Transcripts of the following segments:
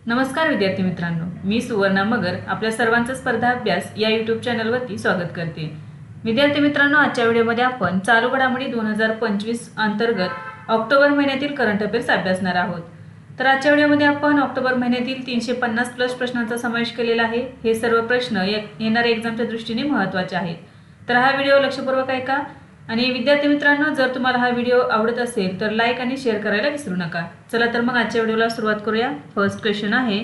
नमस्कार विद्यार्थी मित्रांनो, मी सुवर्णा मगर आपल्या सर्वांचा स्पर्धा अभ्यास या यूट्यूब चॅनलवरती स्वागत करते। विद्यार्थी मित्रांनो, आजच्या व्हिडिओमध्ये आपण चालू घडामोडी 2025 अंतर्गत ऑक्टोबर महिन्यातील करंट अफेअर्स अभ्यासणार आहोत। तर आजच्या व्हिडिओमध्ये आपण ऑक्टोबर महिन्यातील 350 प्लस प्रश्नांचा समावेश केलेला आहे। हे सर्व प्रश्न येणाऱ्या एक्झामच्या दृष्टीने महत्त्वाचे आहेत, तर हा व्हिडिओ लक्षपूर्वक ऐका। आणि विद्यार्थी मित्रांनो, जर तुम्हाला हा व्हिडिओ आवडत असेल तर लाईक आणि शेअर करायला विसरू नका। चला तर मग आजच्या व्हिडिओला सुरुवात करूया। फर्स्ट क्वेश्चन आहे,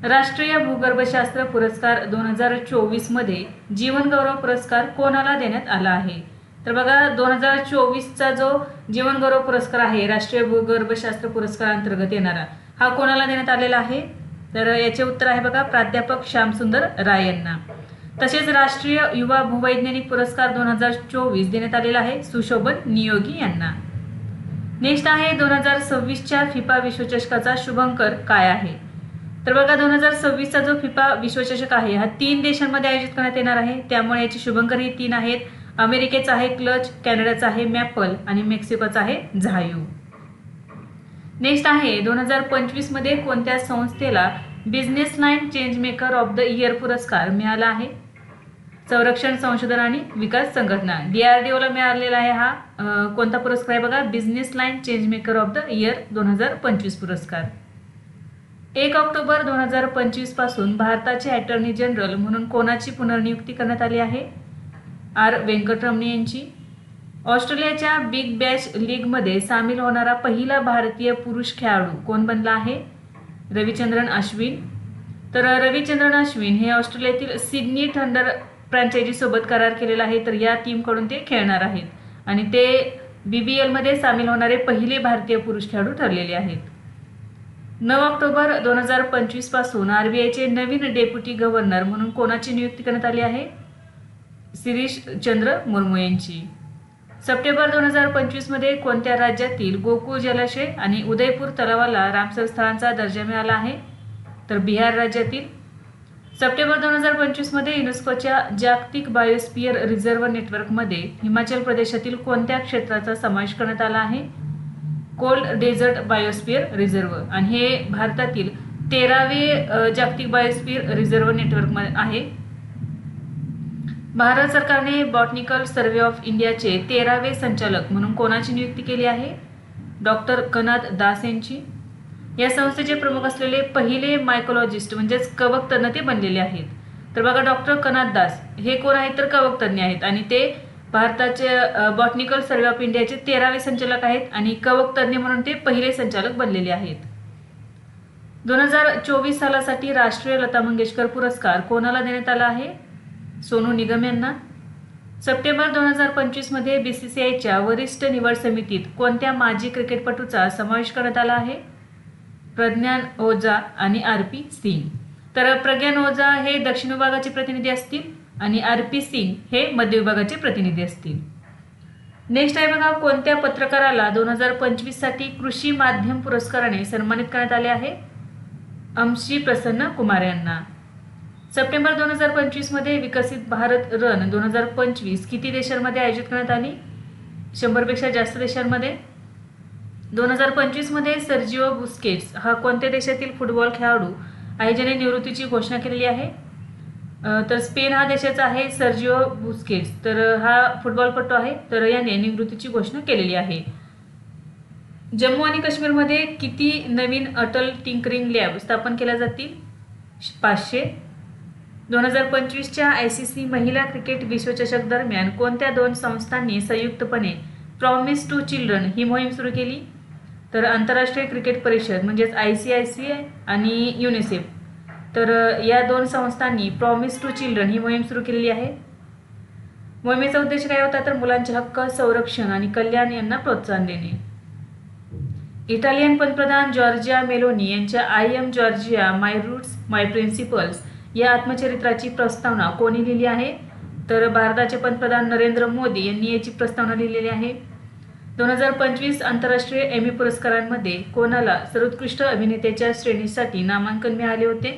राष्ट्रीय भूगर्भशास्त्र पुरस्कार 2024 मध्ये जीवन गौरव पुरस्कार कोणाला देण्यात आला आहे? तर बघा, 2024 चा जो जीवन गौरव पुरस्कार आहे राष्ट्रीय भूगर्भशास्त्र पुरस्कार अंतर्गत येणारा, हा कोणाला देण्यात आलेला आहे? तर याचे उत्तर आहे बघा, प्राध्यापक श्यामसुंदर राय यांना। तसेच राष्ट्रीय युवा भूवैज्ञानिक पुरस्कार 2024 देण्यात आलेला आहे सुशोभन नियोगी यांना। नेक्स्ट आहे, 2026च्या फिफा विश्वचषकाचा शुभंकर काय आहे? तर बघा, 2026चा जो फिफा विश्वचषक आहे हा 3 देशांमध्ये आयोजित करण्यात येणार आहे, त्यामुळे याचे शुभंकर हे 3 आहेत। अमेरिकेचा आहे क्लच, कॅनडाचा आहे मॅपल आणि मेक्सिकोचा आहे झायू। नेक्स्ट आहे, 2025 मध्ये कोणत्या संस्थेला business line change maker of the year पुरस्कार मिळाला आहे? संरक्षण संशोधन आणि विकास संघटना DRDO ला मिळालेला आहे हा कोणता पुरस्कार आहे बघा, business line change maker of the year 2025 पुरस्कार। 1 ऑक्टोबर 2025 पासून भारताचे अटॉर्नी जनरल म्हणून कोणाची पुनर्नियुक्ती करण्यात आली आहे? R वेंकटरमणी यांची। ऑस्ट्रेलियाच्या बिग बॅश लीगमध्ये सामील होणारा पहिला भारतीय पुरुष खेळाडू कोण बनला आहे? रविचंद्रन अश्विन। तर रविचंद्रन अश्विन हे ऑस्ट्रेलियातील सिडनी थंडर फ्रँचायझी सोबत करार केलेला आहे, तर या टीमकडून ते खेळणार आहेत आणि ते BBL मध्ये सामील होणारे पहिले भारतीय पुरुष खेळाडू ठरलेले आहेत। 9 ऑक्टोबर 2025 पासून RBIचे नवीन डेप्युटी गव्हर्नर म्हणून कोणाची नियुक्ती करण्यात आली आहे? शिरीष चंद्र मुर्मू यांची। सप्टेंबर 2025 मध्ये कोणत्या राज्यातील गोकुळ जलाशय आणि उदयपूर तलावाला रामसर स्थळांचा दर्जा मिळाला आहे? तर बिहार राज्यातील। सप्टेंबर 2025 मध्ये युनेस्कोच्या जागतिक बायोस्फियर रिझर्व्ह नेटवर्कमध्ये हिमाचल प्रदेशातील कोणत्या क्षेत्राचा समावेश करण्यात आला आहे? कोल्ड डेझर्ट बायोस्फियर रिझर्व्ह, आणि हे भारतातील 13वे जागतिक बायोस्फियर रिझर्व्ह नेटवर्क आहे। भारत सरकारने बॉटनिकल सर्वे ऑफ इंडियाचे 13वे संचालक म्हणून कोणाची नियुक्ती केली आहे? डॉक्टर कनाद दास यांची। या संस्थेचे प्रमुख असलेले पहिले मायकोलॉजिस्ट म्हणजेच कवक तज्ञ ते बनलेले आहेत। तर बघा, डॉक्टर कनाद दास हे कोण आहेत? तर कवक तज्ञ आहेत आणि ते भारताचे बॉटनिकल सर्वे ऑफ इंडियाचे 13वे संचालक आहेत आणि कवक तज्ञ म्हणून ते पहिले संचालक बनलेले आहेत। 2024 सालासाठी राष्ट्रीय लता मंगेशकर पुरस्कार कोणाला देण्यात आला आहे? सोनू निगम यांना। सप्टेंबर 2025 मध्ये BCCIच्या वरिष्ठ निवड समितीत कोणत्या माजी क्रिकेटपटूचा समावेश करण्यात आला आहे? प्रज्ञान ओझा आणि RP सिंग। तर प्रज्ञान ओझा हे दक्षिण विभागाचे प्रतिनिधी असतील आणि RP सिंग हे मध्य विभागाचे प्रतिनिधी असतील। नेक्स्ट आहे बघा, कोणत्या पत्रकाराला 2025 साठी कृषी माध्यम पुरस्काराने सन्मानित करण्यात आले आहे? अमशी प्रसन्न कुमार यांना। सप्टेंबर 2025 मध्ये विकसित भारत रन 2025 किती देशांमध्ये आयोजित करण्यात आली? 100 पेक्षा जास्त देशांमध्ये। 2025 मध्ये सर्जिओ बुस्केट्स हा कोणत्या देशातील फुटबॉल खेळाडू आहे ज्याने निवृत्तीची घोषणा केलेली आहे? तर स्पेन हा देशाचा आहे सर्जिओ बुस्केट्स, तर हा फुटबॉलपटू आहे, तर याने निवृत्तीची घोषणा केलेली आहे। जम्मू आणि काश्मीरमध्ये किती नवीन अटल टिंकरिंग लॅब स्थापन केल्या जातील? 500। 2025च्या ICC महिला क्रिकेट विश्वचषक दरम्यान कोणत्या 2 संस्थांनी संयुक्तपणे प्रॉमिस टू चिल्ड्रन ही मोहीम सुरू केली? तर आंतरराष्ट्रीय क्रिकेट परिषद म्हणजेच ICIC आणि युनिसेफ, तर या 2 संस्थांनी प्रॉमिस टू चिल्ड्रन ही मोहीम सुरू केलेली आहे। मोहिमेचा उद्देश काय होता? तर मुलांचे हक्क, संरक्षण आणि कल्याण यांना प्रोत्साहन देणे। इटालियन पंतप्रधान जॉर्जिया मेलोनी यांच्या I am Giorgia my roots my principles या आत्मचरित्राची प्रस्तावना कोणी लिहिली आहे? तर भारताचे पंतप्रधान नरेंद्र मोदी यांनी याची प्रस्तावना लिहिलेली आहे। 2025 आंतरराष्ट्रीय एमी पुरस्कारांमध्ये कोणाला सर्वोत्कृष्ट अभिनेत्याच्या श्रेणीसाठी नामांकन मिळाले होते?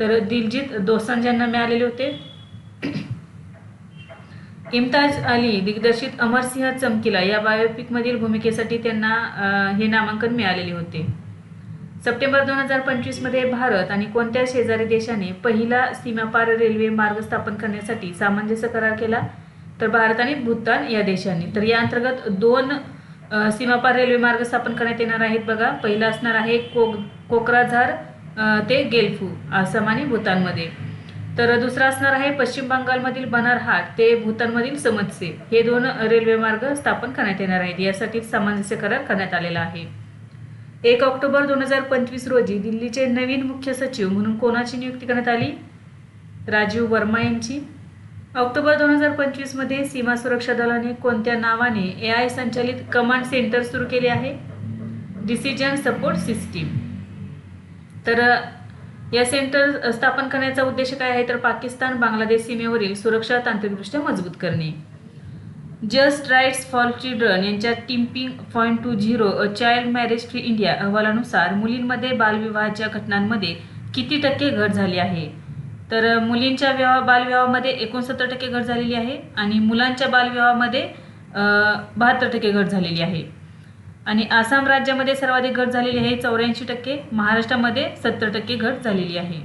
तर दिलजीत दोसांझ यांना मिळालेले होते। इम्तियाज अली दिग्दर्शित अमरसिंह चमकीला या बायोपिकमधील भूमिकेसाठी त्यांना हे नामांकन मिळालेले होते। सप्टेंबर 2025 मध्ये भारत आणि कोणत्या शेजारी देशाने पहिला सीमापार रेल्वे मार्ग स्थापन करण्यासाठी सामंजस्य करार केला? तर भारत आणि भूतान या देशांनी. तर या अंतर्गत 2 सीमापार रेल्वे मार्ग स्थापन करण्यात येणार आहेत बघा. पहिला असणार आहे कोकराझार ते गेल्फू आसाम आणि भूतानमध्ये. तर दुसरा असणार आहे पश्चिम बंगालमधील बनारहाट ते भूतानमधील समत्से. हे 2 रेल्वे मार्ग स्थापन करण्यात येणार आहेत. यासाठी सामंजस्य करार करण्यात आलेला आहे. 1 ऑक्टोबर 2025 रोजी दिल्लीचे नवीन मुख्य सचिव म्हणून कोणाची नियुक्ती करण्यात आली? राजीव वर्मा यांची. ऑक्टोबर 2025 मध्ये सीमा सुरक्षा दलाने कोणत्या नावाने AI संचालित कमांड सेंटर सुरू केले आहे? Decision support system. तर या सेंटर स्थापन करण्याचा उद्देश काय आहे? तर पाकिस्तान बांगलादेश सीमेवरील सुरक्षा तांत्रिकदृष्ट्या मजबूत करणे. जस्ट राईट्स फॉर चिल्ड्रन यांच्या tipping point two 0 a child marriage free India अहवालानुसार मुलींमध्ये बालविवाहाच्या घटनांमध्ये किती टक्के घट झाली आहे? तर मुलींच्या बालविवाहामध्ये 69% घट झालेली आहे आणि मुलांच्या बालविवाहामध्ये 72% घट झालेली आहे. आणि आसाम राज्यामध्ये सर्वाधिक घट झालेली आहे 84%. महाराष्ट्रामध्ये 70% घट झालेली आहे.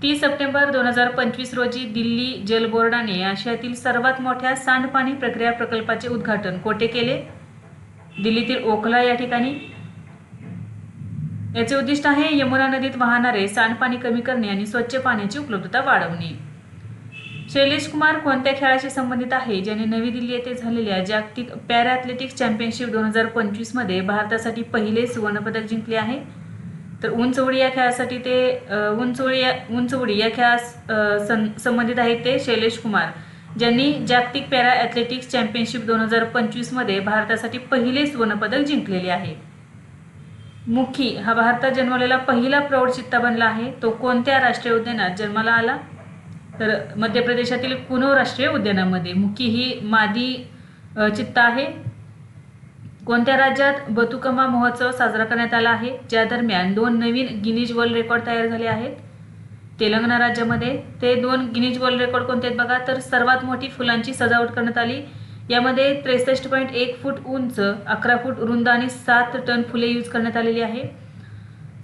30 सप्टेंबर 2025 रोजी दिल्ली जल बोर्डाने आशियातील सर्वात मोठ्या सांडपाणी प्रक्रिया प्रकल्पाचे उद्घाटन कोठे केले? दिल्लीतील ओखला या ठिकाणी. याचे उद्दिष्ट आहे यमुना नदीत वाहणारे सांडपाणी कमी करणे आणि स्वच्छ पाण्याची उपलब्धता वाढवणे. शैलेश कुमार कोणत्या खेळाशी संबंधित आहे ज्याने नवी दिल्ली येथे झालेल्या जागतिक पॅरा ॲथलेटिक्स चॅम्पियनशिप 2025 मध्ये भारतासाठी पहिले सुवर्णपदक जिंकले आहे? तर उंच उडी या खेळासाठी उंच उडी या खेळास संबंधित आहेत ते शैलेश कुमार, ज्यांनी जागतिक पॅरा ॲथलेटिक्स चॅम्पियनशिप 2025 मध्ये भारतासाठी पहिले सुवर्णपदक जिंकलेले आहे. मुखी हा भारतात जन्मलेला पहिला प्रौढ चित्ता बनला आहे. तो कोणत्या राष्ट्रीय उद्यानात जन्माला आला? तर मध्य प्रदेशातील कुनो राष्ट्रीय उद्यानामध्ये. मुखी ही मादी चित्ता आहे. कोणत्या राज्यात बतुकमा महोत्सव साजरा करण्यात आला आहे ज्या दरम्यान 2 नवीन गिनीज वर्ल्ड रेकॉर्ड तयार झाले आहेत? तेलंगणा राज्यामध्ये. ते 2 गिनीज वर्ल्ड रेकॉर्ड कोणते आहेत बघा? तर सर्वात मोठी फुलांची सजावट करण्यात आली. यामध्ये 63.1 फूट उंच, 11 फूट रुंद आणि 7 टन फुले यूज करण्यात आलेली आहे.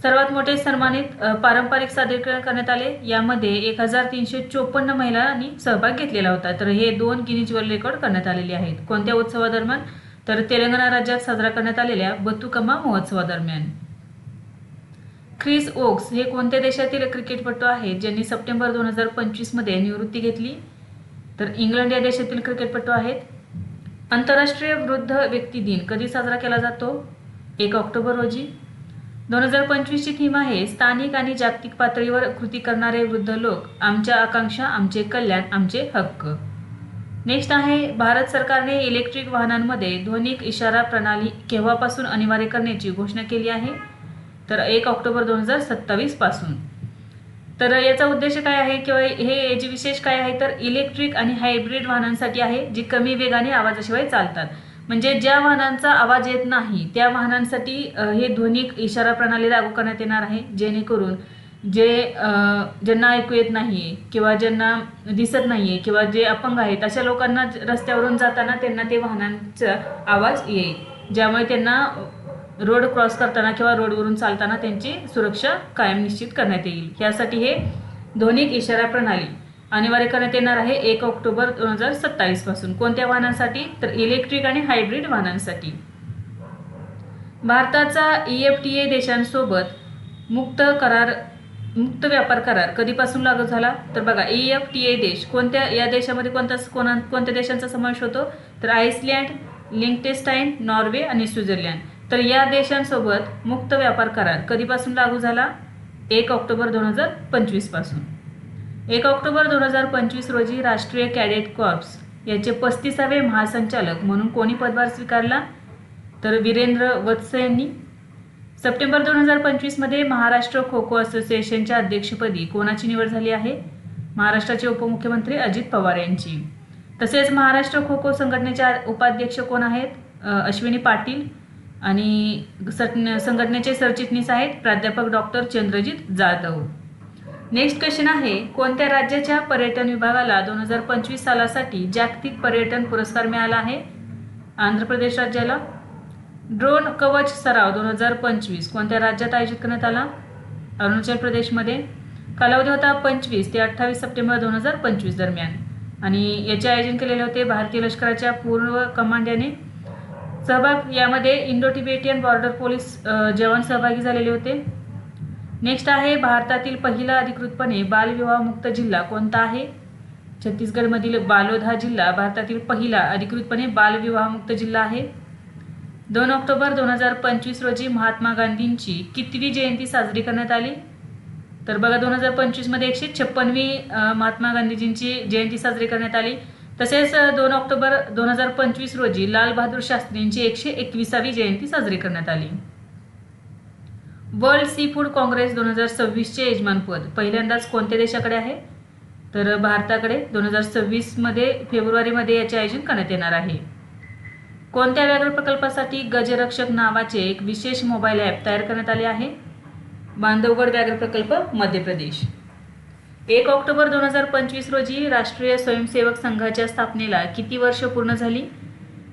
सर्वात मोठे सन्मानित पारंपरिक सादरीकरण करण्यात आले. यामध्ये 1354 महिलांनी सहभाग घेतलेला होता. तर हे 2 गिनीज वर्ल्ड रेकॉर्ड करण्यात आलेले आहेत. कोणत्या उत्सवादरम्यान? तर तेलंगणा राज्यात साजरा करण्यात आलेल्या बतुकमा महोत्सवादरम्यान. ख्रिस ओक्स हे कोणत्या देशातील क्रिकेटपटू आहेत ज्यांनी सप्टेंबर 2025 मध्ये निवृत्ती घेतली? तर इंग्लंड या देशातील क्रिकेटपटू आहेत. आंतरराष्ट्रीय वृद्ध व्यक्ती दिन कधी साजरा केला जातो? 1 ऑक्टोबर रोजी. 2025 ची थीम आहे स्थानिक आणि जागतिक पातळीवर कृती करणारे वृद्ध लोक, आमच्या आकांक्षा, आमचे कल्याण, आमचे हक्क. नेक्स्ट आहे भारत सरकारने इलेक्ट्रिक वाहनांमध्ये ध्वनिक इशारा प्रणाली केव्हापासून अनिवार्य करण्याची घोषणा केली आहे? तर 1 ऑक्टोबर 2027 पासून. तर याचा उद्देश काय आहे किंवा याची विशेष काय आहे? तर इलेक्ट्रिक आणि हायब्रिड वाहनांसाठी आहे जी कमी वेगाने आवाजाशिवाय चालतात. म्हणजे ज्या वाहनांचा आवाज येत नाही त्या वाहनांसाठी हे ध्वनिक इशारा प्रणाली लागू करण्यात येणार आहे, जेणेकरून ज्यांना ऐकू येत नाही किंवा ज्यांना दिसत नाहीये किंवा जे अपंग आहेत अशा लोकांना रस्त्यावरून जाताना त्यांना ते वाहनांचा आवाज येईल, ज्यामुळे त्यांना रोड क्रॉस करताना किंवा रोडवरून चालताना त्यांची सुरक्षा कायम निश्चित करण्यात येईल. यासाठी हे ध्वनिक इशारा प्रणाली अनिवार्य करण्यात येणार आहे 1 ऑक्टोबर 2027 पासून. कोणत्या वाहनांसाठी? तर इलेक्ट्रिक आणि हायब्रिड वाहनांसाठी. भारताचा EFTA देशांसोबत मुक्त व्यापार करार कधीपासून लागू झाला? तर बघा EFTA देश या देशामध्ये कोणत्या देशांचा समावेश होतो? तर आइसलँड, लिंक्टेनस्टाईन, नॉर्वे आणि स्वित्झर्लंड. तर या देशांसोबत मुक्त व्यापार करार कधीपासून लागू झाला? 1 ऑक्टोबर 2025 पासून. 1 ऑक्टोबर 2025 रोजी राष्ट्रीय कॅडेट कॉर्प्स याचे 35वे महासंचालक म्हणून कोणी पदभार स्वीकारला? तर वीरेंद्र वत्स यांनी. सप्टेंबर 2025 मध्ये महाराष्ट्र खो खो असोसिएशनच्या अध्यक्षपदी कोणाची निवड झाली आहे? महाराष्ट्राचे उपमुख्यमंत्री अजित पवार यांची. तसेच महाराष्ट्र खो खो संघटनेच्या उपाध्यक्ष कोण आहेत? अश्विनी पाटील. आणि संघटनेचे सरचिटणीस आहेत प्राध्यापक doctor Chandrajit Jadhav. Next question आहे कोणत्या राज्याच्या पर्यटन विभागाला 2025 सालासाठी जागतिक पर्यटन पुरस्कार मिळाला आहे? आंध्र प्रदेश राज्याला. ड्रोन कवच सराव 2025 कोणत्या राज्यात आयोजित करण्यात आला? अरुणाचल प्रदेशमध्ये. कालावधी होता 25 ते 28 सप्टेंबर 2025 दरम्यान आणि याचे आयोजन केलेले होते भारतीय लष्कराच्या पूर्व कमांड याने. सहभाग यामध्ये इंडो तिबेटियन बॉर्डर पोलीस जवान सहभागी झालेले होते. नेक्स्ट आहे भारतातील पहिला अधिकृतपणे बालविवाहमुक्त जिल्हा कोणता आहे? छत्तीसगडमधील बालोद हा जिल्हा भारतातील पहिला अधिकृतपणे बालविवाहमुक्त जिल्हा आहे. 2 ऑक्टोबर 2025 रोजी महात्मा गांधींची कितवी जयंती साजरी करण्यात आली? तर बघा 2025 मध्ये 156वी महात्मा गांधीजींची जयंती साजरी करण्यात आली. तसेच 2 ऑक्टोबर 2025 रोजी लाल बहादूर शास्त्रींची 121वी जयंती साजरी करण्यात आली. वर्ल्ड सी फूड काँग्रेस 2026 चे यजमानपद पहिल्यांदाच कोणत्या देशाकडे आहे? तर भारताकडे 2026 मध्ये फेब्रुवारीमध्ये याचे आयोजन करण्यात येणार आहे. कोणत्या व्याघ्र प्रकल्पासाठी गजरक्षक नावाचे एक विशेष मोबाईल ॲप तयार करण्यात आले आहे? बांधवगड व्याघ्र प्रकल्प, मध्य प्रदेश. 1 ऑक्टोबर 2025 रोजी राष्ट्रीय स्वयंसेवक संघाच्या स्थापनेला किती वर्ष पूर्ण झाली?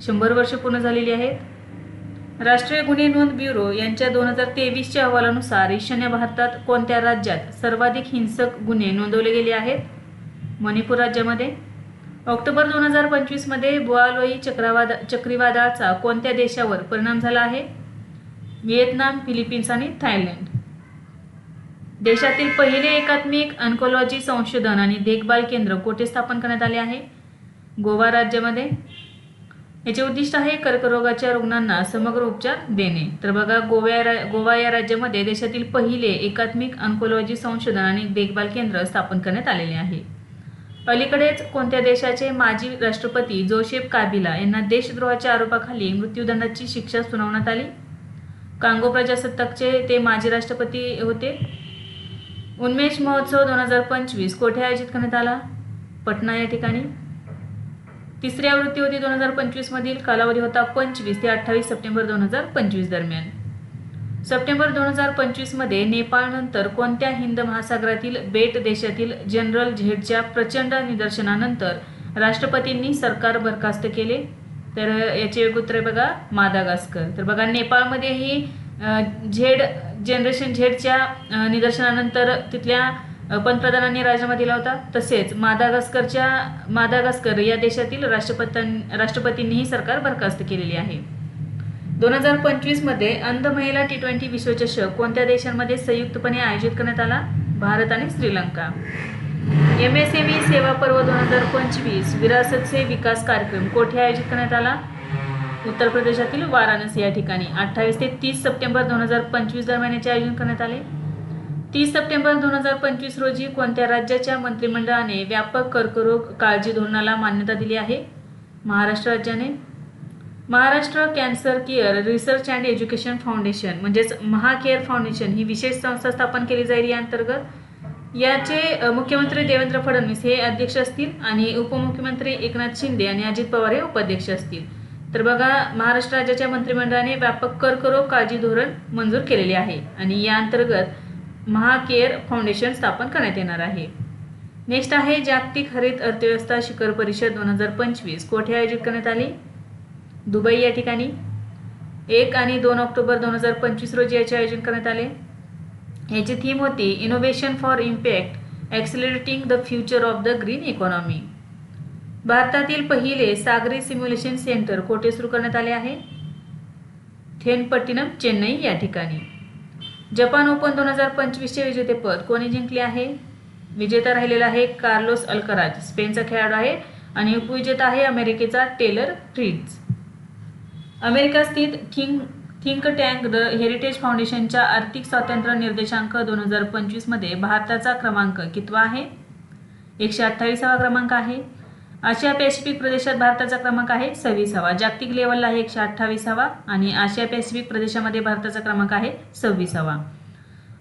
100 वर्ष पूर्ण झालेली आहेत. राष्ट्रीय गुन्हे नोंद ब्युरो यांच्या 2023च्या अहवालानुसार ईशान्य भारतात कोणत्या राज्यात सर्वाधिक हिंसक गुन्हे नोंदवले गेले आहेत? मणिपूर राज्यामध्ये. ऑक्टोबर 2025 मध्ये बुआलोई चक्रीवादळाचा कोणत्या देशावर परिणाम झाला आहे? व्हिएतनाम, फिलिपिन्स आणि थायलंड. देशातील पहिले एकात्मिक ऑन्कोलॉजी संशोधन आणि देखभाल केंद्र कोठे स्थापन करण्यात आले आहे? गोवा राज्यामध्ये. याचे उद्दिष्ट आहे कर्करोगाच्या रुग्णांना समग्र उपचार देणे. तर बघा गोवा या राज्यामध्ये देशातील पहिले एकात्मिक ऑन्कोलॉजी संशोधन आणि देखभाल केंद्र स्थापन करण्यात आलेले आहे. अलीकडेच कोणत्या देशाचे माजी राष्ट्रपती जोसेफ काबिला यांना देशद्रोहाच्या आरोपाखाली मृत्यूदंडाची शिक्षा सुनावण्यात आली? कांगो प्रजासत्ताकचे ते माजी राष्ट्रपती होते. उन्मेष महोत्सव 2025 कोठे आयोजित करण्यात आला? पटना या ठिकाणी. तिसरी आवृत्ती होती 2025 मधील. कालावधी होता 25 ते 28 सप्टेंबर 2025 दरम्यान. सप्टेंबर 2025 मध्ये नेपाळनंतर कोणत्या हिंद महासागरातील बेट देशातील जनरल झेडच्या प्रचंड निदर्शनानंतर राष्ट्रपतींनी सरकार बरखास्त केले? तर याचे योग्य उत्तर आहे बघा मादागास्कर. तर बघा नेपाळमध्येही जनरेशन झेडच्या निदर्शनानंतर तिथल्या पंतप्रधानांनी राजीनामा दिला होता. तसेच मादागास्कर या देशातील राष्ट्रपतींनीही सरकार बरखास्त केलेली आहे. 2025 मध्ये अंध महिला T20 विश्वचषक कोणत्या देशांमध्ये संयुक्तपणे आयोजित करण्यात आला? भारत आणि श्रीलंका. MSME सेवा पर्व 2025 विरासत से विकास कार्यक्रम कोठे आयोजित करण्यात आला? उत्तर प्रदेशातील वाराणसी या ठिकाणी. 28 ते 30 सप्टेंबर 2025 दरम्यान याचे आयोजन करण्यात आले. 30 सप्टेंबर 2025 रोजी कोणत्या राज्याच्या मंत्रिमंडळाने व्यापक कर्करोग काळजी धोरणाला मान्यता दिली आहे? महाराष्ट्र राज्याने. Maharashtra cancer care research and education foundation म्हणजेच महाकेअर फाउंडेशन ही विशेष संस्था स्थापन केली जाईल. या अंतर्गत याचे मुख्यमंत्री देवेंद्र फडणवीस हे अध्यक्ष असतील आणि उपमुख्यमंत्री एकनाथ शिंदे आणि अजित पवार हे उपाध्यक्ष असतील. तर बघा महाराष्ट्र राज्याच्या मंत्रिमंडळाने व्यापक कर्करोग काळजी धोरण मंजूर केलेले आहे आणि या अंतर्गत महाकेअर फाउंडेशन स्थापन करण्यात येणार आहे. नेक्स्ट आहे जागतिक हरित अर्थव्यवस्था शिखर परिषद 2025 कोठे आयोजित करण्यात आली? दुबई या ठिकाणी. 1 आणि 2 ऑक्टोबर 2025 रोजी याचे आयोजन करण्यात आले. याची थीम होती innovation for impact accelerating the future of the green economy. भारतातील पहिले सागरी सिम्युलेशन सेंटर कोठे सुरू करण्यात आले आहे? थेनपट्टिनम, चेन्नई या ठिकाणी. जपान ओपन 2025चे विजेतेपद कोणी जिंकले आहे? विजेता राहिलेला आहे कार्लोस अल्कराज, स्पेनचा खेळाडू आहे आणि उपविजेता आहे अमेरिकेचा टेलर फ्रिट्ज. अमेरिका स्थित थिंक टँक द हेरिटेज फाउंडेशनच्या आर्थिक स्वातंत्र्य निर्देशांक 2025 मध्ये भारताचा क्रमांक कितवा आहे? 128वा क्रमांक आहे. आशिया पॅसिफिक प्रदेशात भारताचा क्रमांक आहे 26वा. जागतिक लेवलला आहे 128वा आणि आशिया पॅसिफिक प्रदेशामध्ये भारताचा क्रमांक आहे 26वा.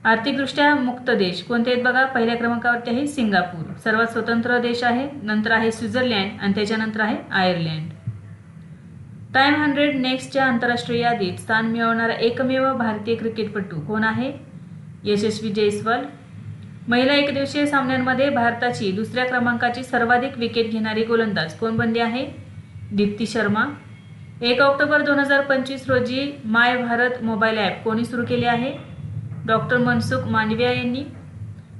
आर्थिकदृष्ट्या मुक्त देश कोणते आहेत बघा? पहिल्या क्रमांकावरती आहे सिंगापूर, सर्वात स्वतंत्र देश आहे. नंतर आहे स्वित्झर्लंड आणि त्याच्यानंतर आहे आयर्लंड. टाइम 100 नेक्स्टच्या आंतरराष्ट्रीय यादीत स्थान मिळवणारा एकमेव भारतीय क्रिकेटपटू कोण आहे? यशस्वी जयस्वाल. महिला एकदिवसीय सामन्यांमध्ये भारताची दुसऱ्या क्रमांकाची सर्वाधिक विकेट घेणारी गोलंदाज कोण बनली आहे? दीप्ती शर्मा. 1 ऑक्टोबर 2025 रोजी माय भारत मोबाईल ॲप कोणी सुरू केले आहे? डॉक्टर मनसुख मांडविया यांनी.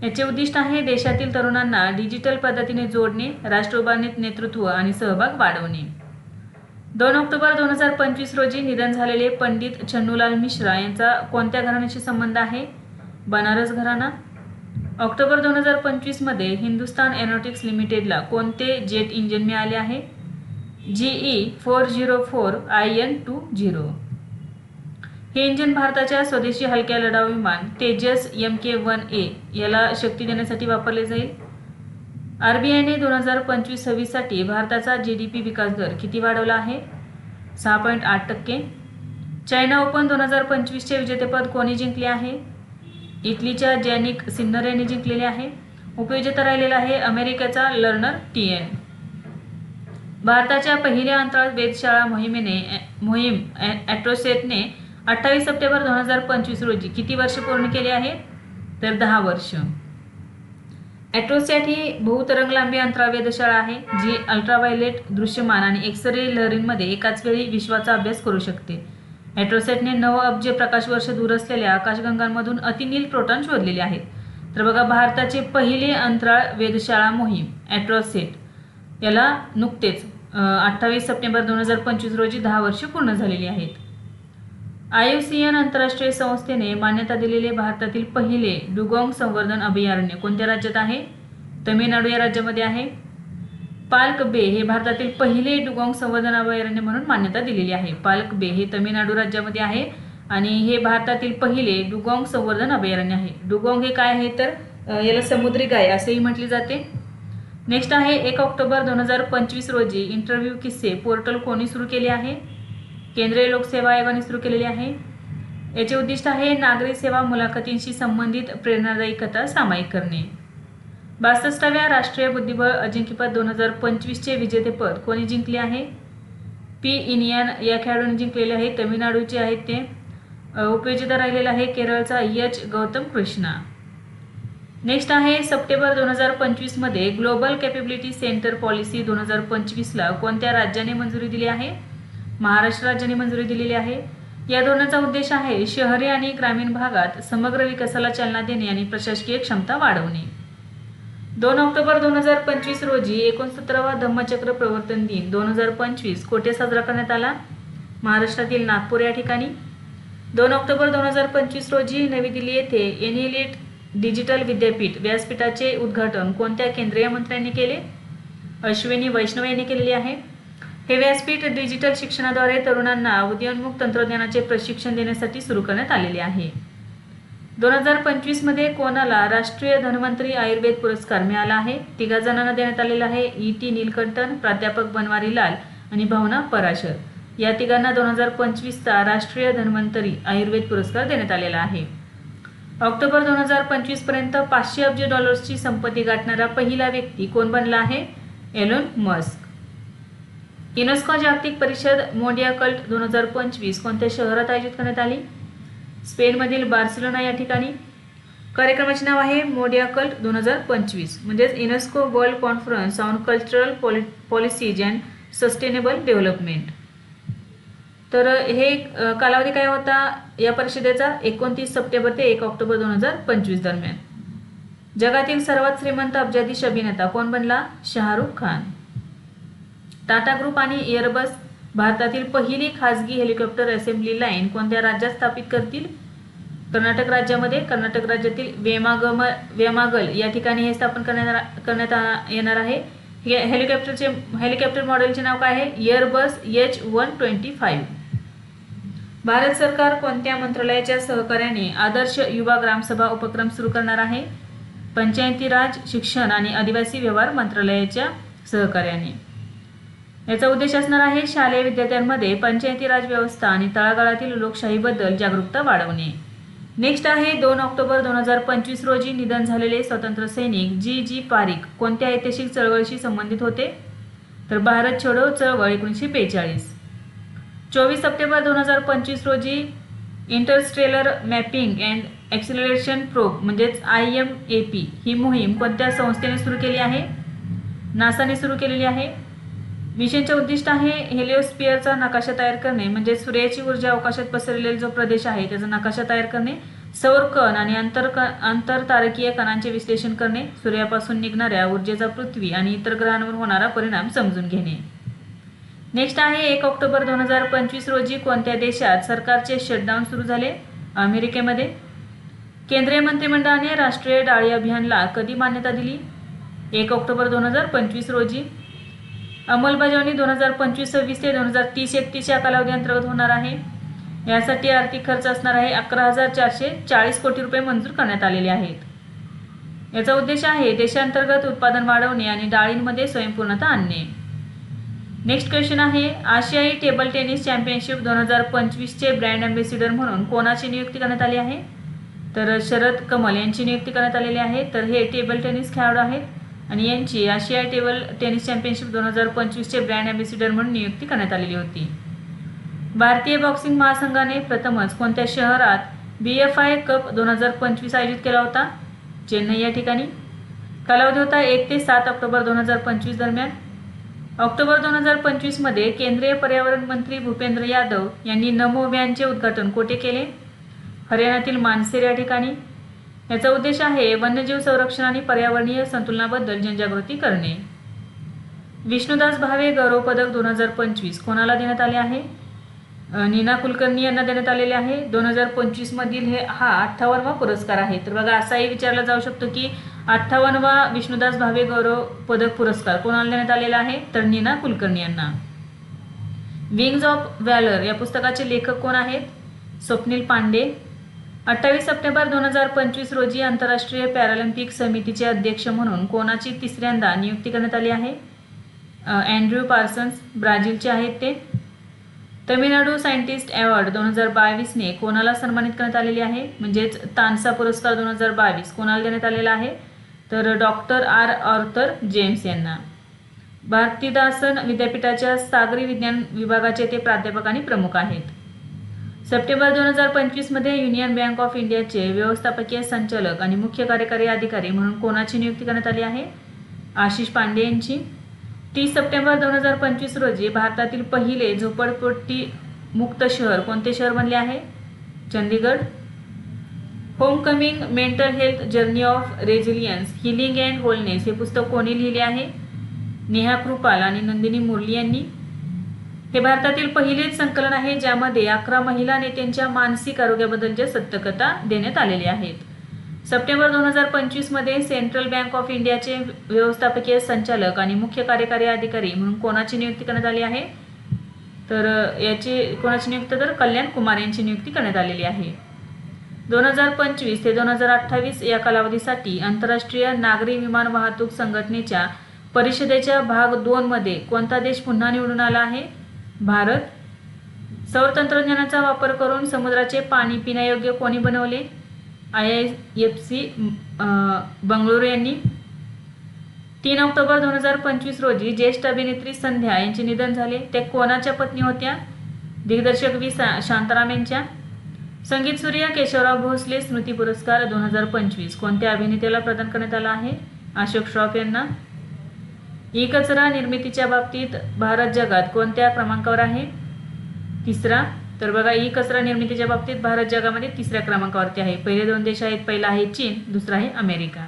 याचे उद्दिष्ट आहे देशातील तरुणांना डिजिटल पद्धतीने जोडणे, राष्ट्र उभारणीत नेतृत्व आणि सहभाग वाढवणे. 2 ऑक्टोबर 2025 रोजी निधन झालेले पंडित छन्नूलाल मिश्रा यांचा कोणत्या घराण्याशी संबंध आहे? बनारस घराणा. ऑक्टोबर 2025 मध्ये हिंदुस्तान एरोनॉटिक्स लिमिटेडला कोणते जेट इंजिन मिळाले आहे? GE-404 IN-20. हे इंजिन भारताच्या स्वदेशी हलक्या लढाऊ विमान तेजस MK-1A याला शक्ती देण्यासाठी वापरले जाईल. RBIने 2025-26 साठी भारताचा GDP विकास दर किती वाढवला आहे? 6.8%. चायना ओपन 2025चे विजेतेपद कोणी जिंकले आहे? इटलीच्या जॅनिक सिन्नर यांनी जिंकलेले आहे. उपविजेता राहिलेला आहे अमेरिकेचा लर्नर TN. भारताच्या पहिल्या अंतराळ वेधशाळा मोहीम ॲट्रोसॅटने 28 सप्टेंबर 2025 रोजी किती वर्ष पूर्ण केली आहे? तर 10 वर्ष. ॲट्रोसॅट ही बहुतरंग लांबी अंतराळ वेधशाळा आहे जी अल्ट्राव्हायोलेट, दृश्यमान आणि एक्स-रे लहरींमध्ये एकाच वेळी विश्वाचा अभ्यास करू शकते. ॲट्रोसॅटने 9 अब्ज प्रकाशवर्ष दूर असलेल्या आकाशगंगांमधून अतिनील प्रोटॉन शोधलेले आहेत. तर बघा, भारताचे पहिले अंतराळ वेधशाळा मोहीम ॲट्रोसॅट याला नुकतेच 28 सप्टेंबर 2025 रोजी 10 वर्ष पूर्ण झालेली आहेत. IUCN आंतरराष्ट्रीय संस्थेने मान्यता दिलेले भारतातील पहिले डुगोंग संवर्धन अभयारण्य कोणत्या राज्यात आहे? तमिळनाडू या राज्यामध्ये आहे. पाल्क बे हे भारतातील पहिले डुगोंग संवर्धन अभयारण्य म्हणून मान्यता दिलेली आहे. पाल्क बे हे तमिळनाडू राज्यामध्ये आहे आणि हे भारतातील पहिले डुगोंग संवर्धन अभयारण्य आहे. डुगोंग हे काय आहे तर याला समुद्री गाय असेही म्हटले जाते. नेक्स्ट आहे 1 ऑक्टोबर 2025 रोजी इंटरव्ह्यू किस्से पोर्टल कोणी सुरू केले आहे? केंद्रीय लोकसेवा आयोगाने सुरू केलेले आहे. याचे उद्दिष्ट आहे नागरी सेवा मुलाखतींशी संबंधित प्रेरणादायी कथा सामायिक करणे. 62व्या राष्ट्रीय बुद्धिबळ अजिंक्यपद 2025चे विजेतेपद कोणी जिंकले आहे? पी इनियान या खेळाडूंनी जिंकलेले आहे. तमिळनाडूचे आहेत ते. उपविजेता राहिलेला आहे केरळचा H गौतम कृष्णा. नेक्स्ट आहे सप्टेंबर 2025 मध्ये ग्लोबल कॅपेबिलिटी सेंटर पॉलिसी 2025ला कोणत्या राज्याने मंजुरी दिली आहे? महाराष्ट्र राज्याने मंजुरी दिलेली आहे. या धोरणाचा उद्देश आहे शहरी आणि ग्रामीण भागात समग्र विकासाला चालना देणे आणि प्रशासकीय क्षमता वाढवणे. 2 ऑक्टोबर 2025 रोजी 69वा धम्मचक्र प्रवर्तन दिन 2025 कोठे साजरा करण्यात आला? महाराष्ट्रातील नागपूर या ठिकाणी. 2 ऑक्टोबर 2025 रोजी नवी दिल्ली येथे NLET डिजिटल विद्यापीठ व्यासपीठाचे उद्घाटन कोणत्या केंद्रीय मंत्र्यांनी केले? अश्विनी वैष्णव यांनी केलेले आहे. हे व्यासपीठ डिजिटल शिक्षणाद्वारे तरुणांना उदयोन्मुख तंत्रज्ञानाचे प्रशिक्षण देण्यासाठी सुरू करण्यात आलेले आहे. 2025 मध्ये कोणाला राष्ट्रीय धन्वंतरी आयुर्वेद पुरस्कार मिळाला आहे? 3 जणांना देण्यात आलेला आहे. E.T. नीलकंठन, प्राध्यापक बनवारी लाल आणि भावना पराशर. या तिघांना 2025चा राष्ट्रीय धन्वंतरी आयुर्वेद पुरस्कार देण्यात आलेला आहे. ऑक्टोबर 2025 पर्यंत $500 ची संपत्ती गाठणारा पहिला व्यक्ती कोण बनला आहे? Elon Musk. युनेस्को जागतिक परिषद मोंडिया कल्ट 2025 कोणत्या शहरात आयोजित करण्यात आली? स्पेनमधील बार्सिलोना या ठिकाणी. कार्यक्रमाचे नाव आहे मोंडिया कल्ट 2025 म्हणजेच UNESCO world conference on cultural policies and sustainable development. तर हे कालावधी काय होता या परिषदेचा? 29 सप्टेंबर ते 1 ऑक्टोबर 2025 दरम्यान. जगातील सर्वात श्रीमंत अब्जाधीश अभिनेता कोण बनला? शाहरुख खान. टाटा ग्रुप आणि एअरबस भारतातील पहिली खासगी हेलिकॉप्टर असेंब्ली लाईन कोणत्या राज्यात स्थापित करतील? कर्नाटक राज्यामध्ये. कर्नाटक राज्यातील वेमागल या ठिकाणी हे स्थापन करण्यात येणार आहे. हेलिकॉप्टर मॉडेलचे नाव काय आहे? Airbus H125. भारत सरकार कोणत्या मंत्रालयाच्या सहकार्याने आदर्श युवा ग्रामसभा उपक्रम सुरू करणार आहे? पंचायती राज, शिक्षण आणि आदिवासी व्यवहार मंत्रालयाच्या सहकार्याने. याचा उद्देश असणार आहे शालेय विद्यार्थ्यांमध्ये पंचायती राज व्यवस्था आणि तळागाळातील लोकशाहीबद्दल जागरूकता वाढवणे. नेक्स्ट आहे 2 ऑक्टोबर 2025 रोजी निधन झालेले स्वतंत्र सैनिक G.G. पारिख कोणत्या ऐतिहासिक चळवळीशी संबंधित होते? तर भारत छोडो चळवळ 1942. 24 सप्टेंबर 2025 रोजी Interstellar mapping and acceleration probe म्हणजेच IMAP ही मोहीम कोणत्या संस्थेने सुरू केली आहे? नासाने सुरू केलेली आहे. मिशनचे उद्दिष्ट आहे हेलिओस्फिअरचा नकाशा तयार करणे, म्हणजे सूर्याची ऊर्जा अवकाशात पसरलेला जो प्रदेश आहे त्याचा नकाशा तयार करणे, सौर कण आणि आंतरतारकीय कणांचे विश्लेषण करणे, सूर्यापासून निघणाऱ्या ऊर्जेचा पृथ्वी आणि इतर ग्रहांवर होणारा परिणाम समजून घेणे. नेक्स्ट आहे 1 ऑक्टोबर 2025 रोजी कोणत्या देशात सरकारचे शटडाऊन सुरू झाले? अमेरिकेमध्ये. केंद्रीय मंत्रिमंडळाने राष्ट्रीय डाळी अभियानला कधी मान्यता दिली? 1 ऑक्टोबर 2025 रोजी. अंमलबजावणी 2025-26 ते 2030-31 या कालावधी अंतर्गत होणार आहे. यासाठी आर्थिक खर्च असणार आहे 11,440 कोटी रुपये मंजूर करण्यात आलेले आहेत. याचा उद्देश आहे देशांतर्गत उत्पादन वाढवणे आणि डाळींमध्ये स्वयंपूर्णता आणणे. नेक्स्ट क्वेश्चन आहे आशियाई टेबल टेनिस चॅम्पियनशिप 2025चे ब्रँड अँबॅसिडर म्हणून कोणाची नियुक्ती करण्यात आली आहे? तर शरद कमल यांची नियुक्ती करण्यात आलेली आहे. तर हे टेबल टेनिस खेळाडू आहेत आणि यांची आशियाई टेबल टेनिस चॅम्पियनशिप 2025चे ब्रँड अँबॅसिडर म्हणून नियुक्ती करण्यात आलेली होती. भारतीय बॉक्सिंग महासंघाने प्रथमच कोणत्या शहरात BFI कप 2025 आयोजित केला होता? चेन्नई या ठिकाणी. कालावधी होता 1 ते 7 ऑक्टोबर 2025 दरम्यान. ऑक्टोबर 2025 मध्ये केंद्रीय पर्यावरण मंत्री भूपेंद्र यादव यांनी नमो व्हॅनचे उद्घाटन कोठे केले? हरियाणातील मानसेर या ठिकाणी. याचा उद्देश आहे वन्यजीव संरक्षण आणि पर्यावरणीय संतुलनाबद्दल जनजागृती करणे. विष्णुदास भावे गौरव पदक 2025 कोणाला देण्यात आले आहे? नीना कुलकर्णी यांना देण्यात आलेले आहे. 2025 मधील हा 58वा पुरस्कार आहे. तर बघा असाही विचारला जाऊ शकतो की 58वा विष्णुदास भावे गौरव पदक पुरस्कार कोणाला देण्यात आलेला आहे? तर नीना कुलकर्णी यांना. विंग्ज ऑफ व्हॅलर या पुस्तकाचे लेखक कोण आहेत? स्वप्नील पांडे. 28 सप्टेंबर 2025 रोजी आंतरराष्ट्रीय पॅरालिम्पिक समितीचे अध्यक्ष म्हणून कोणाची तिसऱ्यांदा नियुक्ती करण्यात आली आहे? अँड्र्यू पार्सन्स, ब्राझीलचे आहेत ते. तमिळनाडू सायंटिस्ट अवॉर्ड 2022ने कोणाला सन्मानित करण्यात आलेली आहे? म्हणजेच तानसा पुरस्कार 2022 कोणाला देण्यात आलेला आहे? तर डॉक्टर आर्थर जेम्स यांना. भारतीदासन विद्यापीठाच्या सागरी विज्ञान विभागाचे ते प्राध्यापक आणि प्रमुख आहेत. सप्टेंबर 2025 मध्ये युनियन बँक ऑफ इंडियाचे व्यवस्थापकीय संचालक आणि मुख्य कार्यकारी अधिकारी म्हणून कोणाची नियुक्ती करण्यात आली आहे? आशिष पांडे यांची. 30 सप्टेंबर 2025 रोजी भारतातील पहिले झोपडपट्टी मुक्त शहर कोणते शहर बनले आहे? Chandigarh. Homecoming mental health journey of resilience healing and wholeness हे पुस्तक कोणी लिहिले आहे? नेहा कृपाल आणि नंदिनी मुरली यांनी. हे भारतातील पहिलेच संकलन आहे ज्यामध्ये 11 महिला नेत्यांच्या मानसिक आरोग्याबद्दलच्या सत्यकथा देण्यात आलेल्या आहेत. सप्टेंबर 2025 मध्ये सेंट्रल बँक ऑफ इंडियाचे व्यवस्थापकीय संचालक आणि मुख्य कार्यकारी अधिकारी म्हणून कोणाची नियुक्ती करण्यात आली आहे? तर याची कोणाची नियुक्ती? तर कल्याण कुमार यांची नियुक्ती करण्यात आलेली आहे. 2025 ते 2028 या कालावधीसाठी आंतरराष्ट्रीय नागरी विमान वाहतूक संघटनेच्या परिषदेच्या भाग 2 मध्ये कोणता देश पुन्हा निवडून आला आहे? भारत. सौर तंत्रज्ञानाचा वापर करून समुद्राचे पाणी पिण्यायोग्य कोणी बनवले? IIFC बंगळुरू यांनी. 3 ऑक्टोबर 2025 रोजी ज्येष्ठ अभिनेत्री संध्या यांचे निधन झाले. त्या कोणाच्या पत्नी होत्या? दिग्दर्शक V. शांताराम यांच्या. संगीत सूर्य केशवराव भोसले स्मृती पुरस्कार 2025 कोणत्या अभिनेत्याला प्रदान करण्यात आला आहे? अशोक श्रॉफ यांना. ई कचरा निर्मितीच्या बाबतीत भारत जगात कोणत्या क्रमांकावर आहे? 3रा. तर बघा ई कचरा निर्मितीच्या बाबतीत भारत जगामध्ये 3ऱ्या क्रमांकावरती आहे. पहिले 2 देश आहेत. पहिला आहे चीन, दुसरा आहे अमेरिका.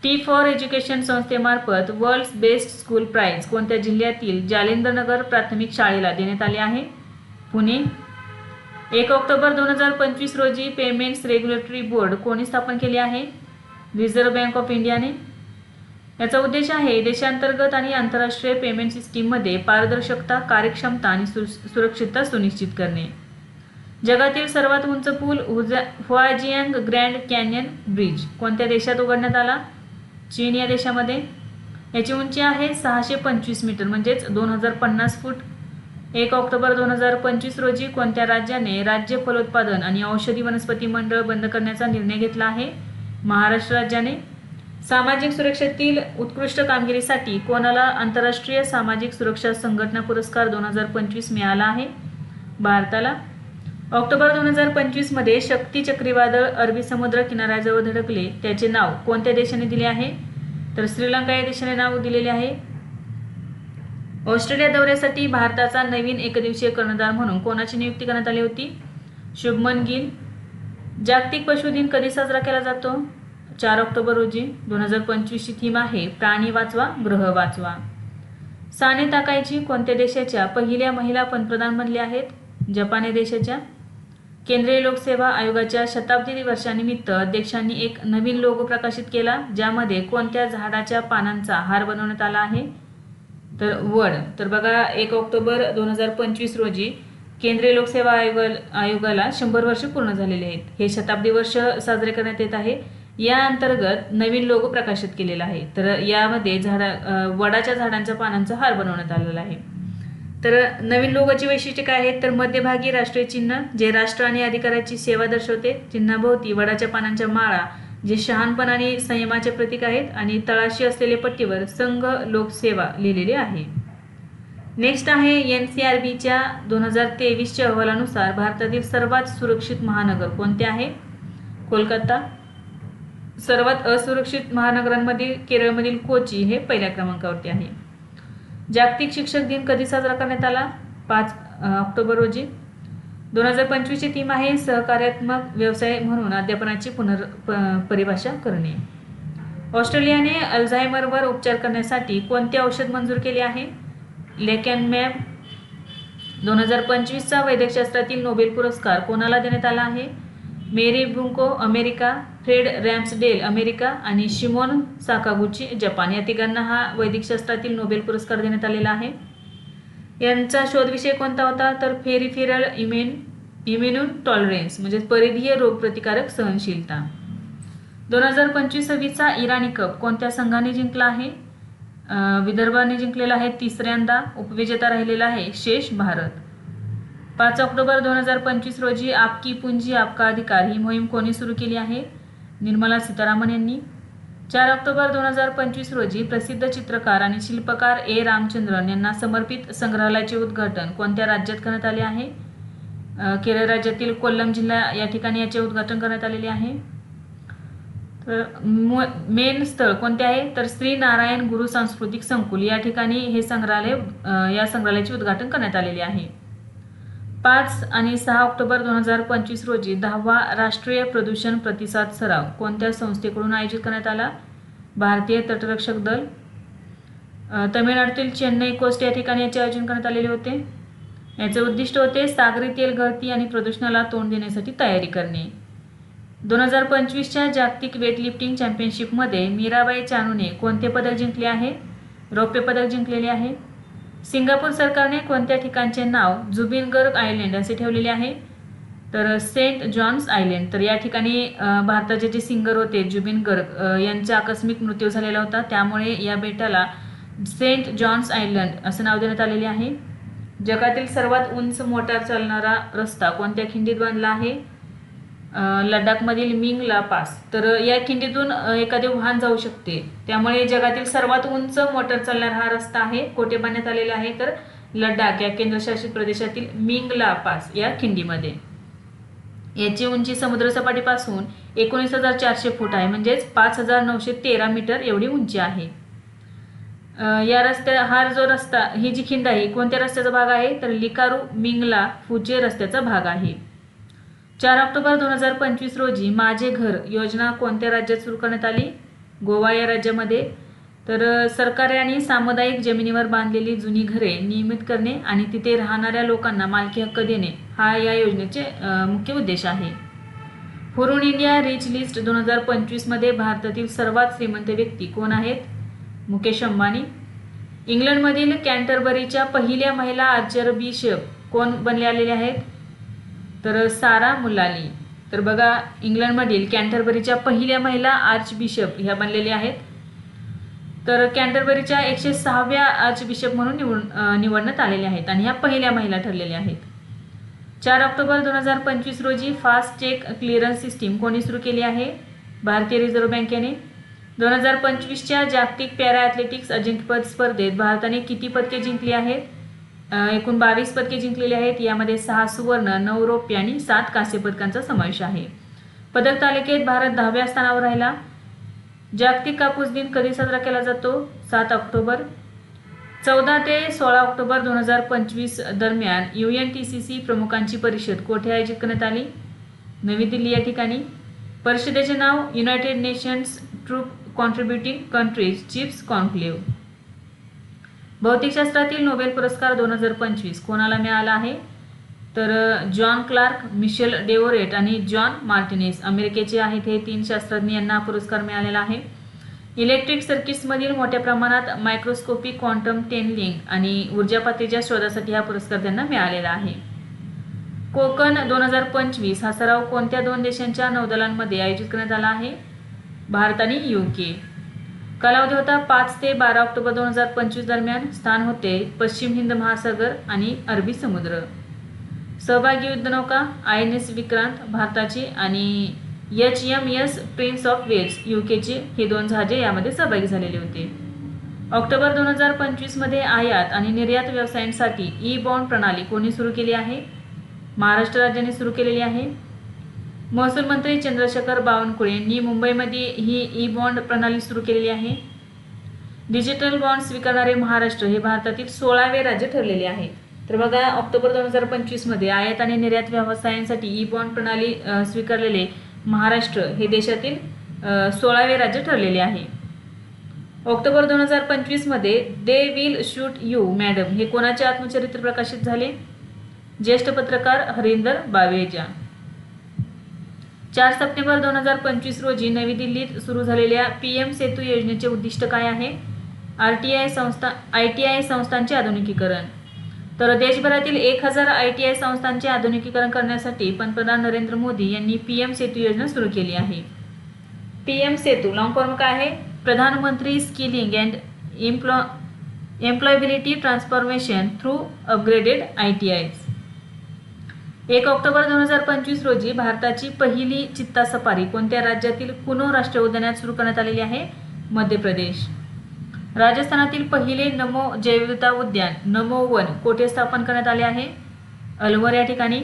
टी फॉर एज्युकेशन संस्थेमार्फत वर्ल्ड्स बेस्ट स्कूल प्राइज कोणत्या जिल्ह्यातील जालिंदरनगर प्राथमिक शाळेला देण्यात आले आहे? पुणे. 1 ऑक्टोबर 2025 रोजी पेमेंट्स रेग्युलेटरी बोर्ड कोणी स्थापन केले आहे? रिझर्व्ह बँक ऑफ इंडियाने. याचा उद्देश आहे देशांतर्गत आणि आंतरराष्ट्रीय पेमेंट सिस्टीममध्ये पारदर्शकता, कार्यक्षमता आणि सुरक्षितता सुनिश्चित करणे. जगातील सर्वात उंच पूल हुआजियांग ग्रँड कॅन्यन ब्रिज कोणत्या देशात उघडण्यात आला? चीन या देशामध्ये. याची उंची आहे 625 मीटर म्हणजेच 2050 फूट. 1 ऑक्टोबर 2025 रोजी कोणत्या राज्याने राज्य फलोत्पादन आणि औषधी वनस्पती मंडळ बंद करण्याचा निर्णय घेतला आहे? महाराष्ट्र राज्याने. सामाजिक सुरक्षेतील उत्कृष्ट कामगिरीसाठी कोणाला आंतरराष्ट्रीय सामाजिक सुरक्षा संघटना पुरस्कार 2025 मिळाला आहे? भारताला. ऑक्टोबर 2025 मध्ये शक्ती चक्रीवादळ अरबी समुद्र किनाऱ्याजवळ धडकले. त्याचे नाव कोणत्या देशाने दिले आहे? तर श्रीलंका या देशाने नाव दिलेले आहे. ऑस्ट्रेलिया दौऱ्यासाठी भारताचा नवीन एकदिवसीय कर्णधार म्हणून कोणाची नियुक्ती करण्यात आली होती? शुभमन गिल. जागतिक पशु दिन कधी साजरा केला जातो? 4 ऑक्टोबर रोजी. 2025ची थीम आहे प्राणी वाचवा ग्रह वाचवा. साने ताकाईची कोणत्या देशाच्या पहिल्या महिला पंतप्रधान बनल्या आहेत? जपान या देशाच्या. केंद्रीय लोकसेवा आयोगाच्या शताब्दी वर्षानिमित्त अध्यक्षांनी एक नवीन लोगो प्रकाशित केला, ज्यामध्ये कोणत्या झाडाच्या पानांचा हार बनवण्यात आला आहे? तर वड. तर बघा 1 ऑक्टोबर 2025 रोजी केंद्रीय लोकसेवा आयोगाला 100 वर्ष पूर्ण झालेले आहेत. हे शताब्दी वर्ष साजरे करण्यात येत आहे. या अंतर्गत नवीन लोगो प्रकाशित केलेला आहे. तर यामध्ये वडाच्या झाडांच्या पानांचा हार बनवण्यात आलेला आहे. तर नवीन लोगोची वैशिष्ट्ये काय आहेत? तर मध्यभागी राष्ट्रीय चिन्ह जे राष्ट्र आणि अधिकाराची सेवा दर्शवते, चिन्हाभोवती वडाच्या पानांच्या माळा जे शहाणपण आणि संयमाचे प्रतीक आहेत, आणि तळाशी असलेल्या पट्टीवर संघ लोकसेवा लिहिलेली आहे. नेक्स्ट आहे NCRBच्या 2023च्या अहवालानुसार भारतातील सर्वात सुरक्षित महानगर कोणते आहे? कोलकाता. सर्वात असुरक्षित महानगरांमध्ये केरळमधील कोची हे पहिल्या क्रमांकावरती आहे. जागतिक शिक्षक दिन कधी साजरा करण्यात आला? 5 ऑक्टोबर रोजी. 2025ची थीम आहे सहकार्यात्मक व्यवसाय म्हणून अध्यापनाची परिभाषा करणे. ऑस्ट्रेलियाने अल्झायमरवर उपचार करण्यासाठी कोणते औषध मंजूर केले आहे? लेकॅनमॅब. 2025चा वैद्यकशास्त्रातील नोबेल पुरस्कार कोणाला देण्यात आला आहे? मेरी ब्रुंको अमेरिका, फ्रेड रॅम्सडेल अमेरिका आणि शिमोन साकागुची जपान या तिघांना हा वैद्यकशास्त्रातील नोबेल पुरस्कार देण्यात आलेला आहे. यांचा शोधविषय कोणता होता? तर पेरिफेरल इम्युन टॉलरन्स म्हणजे परिधीय रोगप्रतिकारक सहनशीलता. 2025-26चा इराणी कप कोणत्या संघाने जिंकला आहे? विदर्भाने जिंकलेला आहे 3ऱ्यांदा. उपविजेता राहिलेला आहे शेष भारत. 5 ऑक्टोबर 2025 रोजी आपकी पूंजी आपका अधिकार ही मोहीम कोणी सुरू केली आहे? निर्मला सीतारामन यांनी. 4 ऑक्टोबर 2025 रोजी प्रसिद्ध चित्रकार आणि शिल्पकार रामचंद्रन यांना समर्पित संग्रहालयाचे उद्घाटन कोणत्या राज्यात करण्यात आले आहे? केरळ राज्यातील कोल्लम जिल्हा या ठिकाणी याचे उद्घाटन करण्यात आलेले आहे. तर मेन स्थळ कोणते आहे? तर श्री नारायण गुरु सांस्कृतिक संकुल या ठिकाणी हे संग्रहालयाचे उद्घाटन करण्यात आलेले आहे. 5 आणि 6 ऑक्टोबर 2025 रोजी 10वा राष्ट्रीय प्रदूषण प्रतिसाद सराव कोणत्या संस्थेकडून आयोजित करण्यात आला? भारतीय तटरक्षक दल. तमिळनाडूतील चेन्नई कोस्ट या ठिकाणी याचे आयोजन करण्यात आलेले होते. याचे उद्दिष्ट होते सागरी तेल गळती आणि प्रदूषणाला तोंड देण्यासाठी तयारी करणे. 2025च्या जागतिक वेटलिफ्टिंग चॅम्पियनशिपमध्ये मीराबाई चानूने कोणते पदक जिंकले आहे? रौप्य पदक जिंकलेले आहे. सिंगापूर सरकारने कोणत्या ठिकाणचे नाव जुबिनगर्ग आयलँड असे ठेवलेले आहे? तर सेंट जॉन्स आयलँड. तर या ठिकाणी भारताचे जे सिंगर होते जुबिन गर्ग यांचा आकस्मिक मृत्यू झालेला होता, त्यामुळे या बेटाला सेंट जॉन्स आयलँड असं नाव देण्यात आलेले आहे. जगातील सर्वात उंच मोटार चालणारा रस्ता कोणत्या खिंडीत बांधला आहे? लडाखमधील मिंगला पास. तर या खिंडीतून एखादे वाहन जाऊ शकते, त्यामुळे जगातील सर्वात उंच मोटार चालणारा हा रस्ता आहे. कोठे बांधण्यात आलेला आहे? तर लडाख या केंद्रशासित प्रदेशातील मिंगला पास या खिंडीमध्ये. याची उंची समुद्रसपाटीपासून 19,400 फूट आहे, म्हणजेच 5,913 मीटर एवढी उंची आहे. या ही जी खिंड आहे कोणत्या रस्त्याचा भाग आहे? तर लिकारू मिंगला फुचे रस्त्याचा भाग आहे. 4 ऑक्टोबर 2025 रोजी माझे घर योजना कोणत्या राज्यात सुरू करण्यात आली? गोवा या राज्यामध्ये. तर सरकारी आणि सामुदायिक जमिनीवर बांधलेली जुनी घरे नियमित करणे आणि तिथे राहणाऱ्या लोकांना मालकी हक्क देणे हा या योजनेचे मुख्य उद्देश आहे. हुरून इंडिया रिच लिस्ट 2025मध्ये भारतातील सर्वात श्रीमंत व्यक्ती कोण आहेत? मुकेश अंबानी. इंग्लंडमधील कॅन्टरबरीच्या पहिल्या महिला आर्चर बिशप कोण बनले आलेले आहेत? तर सारा मुलाली. तर बघा इंग्लंडमधील कॅन्टरबरीच्या पहिल्या महिला आर्च बिशप ह्या बनलेल्या आहेत. तर कॅन्टरबरीच्या 106व्या आर्च बिशप म्हणून निवडण्यात आलेल्या आहेत आणि ह्या पहिल्या महिला ठरलेल्या आहेत. 4 ऑक्टोबर 2025 रोजी फास्ट चेक क्लिअरन्स सिस्टीम कोणी सुरू केली आहे? भारतीय रिझर्व्ह बँकेने. 2025च्या जागतिक पॅरा ॲथलेटिक्स अजिंक्यपद स्पर्धेत भारताने किती पदके जिंकली आहेत? एकूण 22 पदके जिंकलेली आहेत. यामध्ये 6 सुवर्ण, 9 रौप्य आणि 7 कांस्य पदकांचा समावेश आहे. पदक तालिकेत भारत 10व्या स्थानावर राहिला. जागतिक कापूस दिन कधी साजरा केला जातो? 7 ऑक्टोबर. 14 ते 16 ऑक्टोबर 2025 दरम्यान UNTCC प्रमुखांची परिषद कोठे आयोजित करण्यात आली? नवी दिल्ली या ठिकाणी. परिषदेचे नाव United Nations troop contributing countries chiefs conclave. भौतिकशास्त्रातील नोबेल पुरस्कार 2025 कोणाला मिळाला आहे? तर जॉन क्लार्क, मिशेल डेवोरेट आणि जॉन मार्टिनेस अमेरिकेचे आहेत हे 3 शास्त्रज्ञ यांना हा पुरस्कार मिळालेला आहे. इलेक्ट्रिक सर्किट्समधील मोठ्या प्रमाणात मायक्रोस्कोपिक क्वांटम टनेलिंग आणि ऊर्जा पातळीच्या शोधासाठी हा पुरस्कार त्यांना मिळालेला आहे. कोकण 2025 हा सराव कोणत्या 2 देशांच्या नौदलांमध्ये आयोजित करण्यात आला आहे? भारत आणि UK. कालावधी होता 5 ते 12 ऑक्टोबर 2025 दरम्यान. स्थान होते पश्चिम हिंद महासागर आणि अरबी समुद्र. सहभागी युद्धनौका INS विक्रांत भारताची आणि HMS प्रिन्स ऑफ वेल्स UKचे हे 2 जहाजे यामध्ये सहभागी झालेले होते. ऑक्टोबर 2025 मध्ये आयात आणि निर्यात व्यवसायांसाठी ई-बॉन्ड प्रणाली कोणी सुरू केली आहे? महाराष्ट्र राज्याने सुरू केलेली आहे. महसूल मंत्री चंद्रशेखर बावनकुळे यांनी मुंबईमध्ये ही ई-बॉन्ड प्रणाली सुरू केलेली आहे. डिजिटल बॉन्ड स्वीकारणारे महाराष्ट्र हे भारतातील 16वे राज्य ठरलेले आहे. तर बघा, ऑक्टोबर 2025 मध्ये आयात आणि निर्यात व्यवसायांसाठी ई-बॉन्ड प्रणाली स्वीकारलेले महाराष्ट्र हे देशातील 16वे राज्य ठरलेले आहे. ऑक्टोबर 2025 मध्ये they will shoot you madam हे कोणाचे आत्मचरित्र प्रकाशित झाले? ज्येष्ठ पत्रकार हरिंदर बावेजा. 4 सप्टेंबर 2025 रोजी नवी दिल्लीत सुरू झालेल्या PM सेतू योजनेचे उद्दिष्ट काय आहे? ITI संस्थांचे आधुनिकीकरण. तर देशभरातील 1000 ITI संस्थांचे आधुनिकीकरण करण्यासाठी पंतप्रधान नरेंद्र मोदी यांनी PM सेतू योजना सुरू केली आहे. PM सेतू लॉंग फॉर्म काय आहे? प्रधानमंत्री skilling and employability transformation through upgraded ITIs. 1 October 2025 रोजी भारताची पहिली चित्ता सफारी कोणत्या राज्यातील कुनो राष्ट्रीय उद्यानात सुरू करण्यात आलेली आहे? मध्य प्रदेश. राजस्थानातील पहिले नमो जैवविविधता उद्यान नमो वन कोठे स्थापन करण्यात आले आहे? अलवर या ठिकाणी.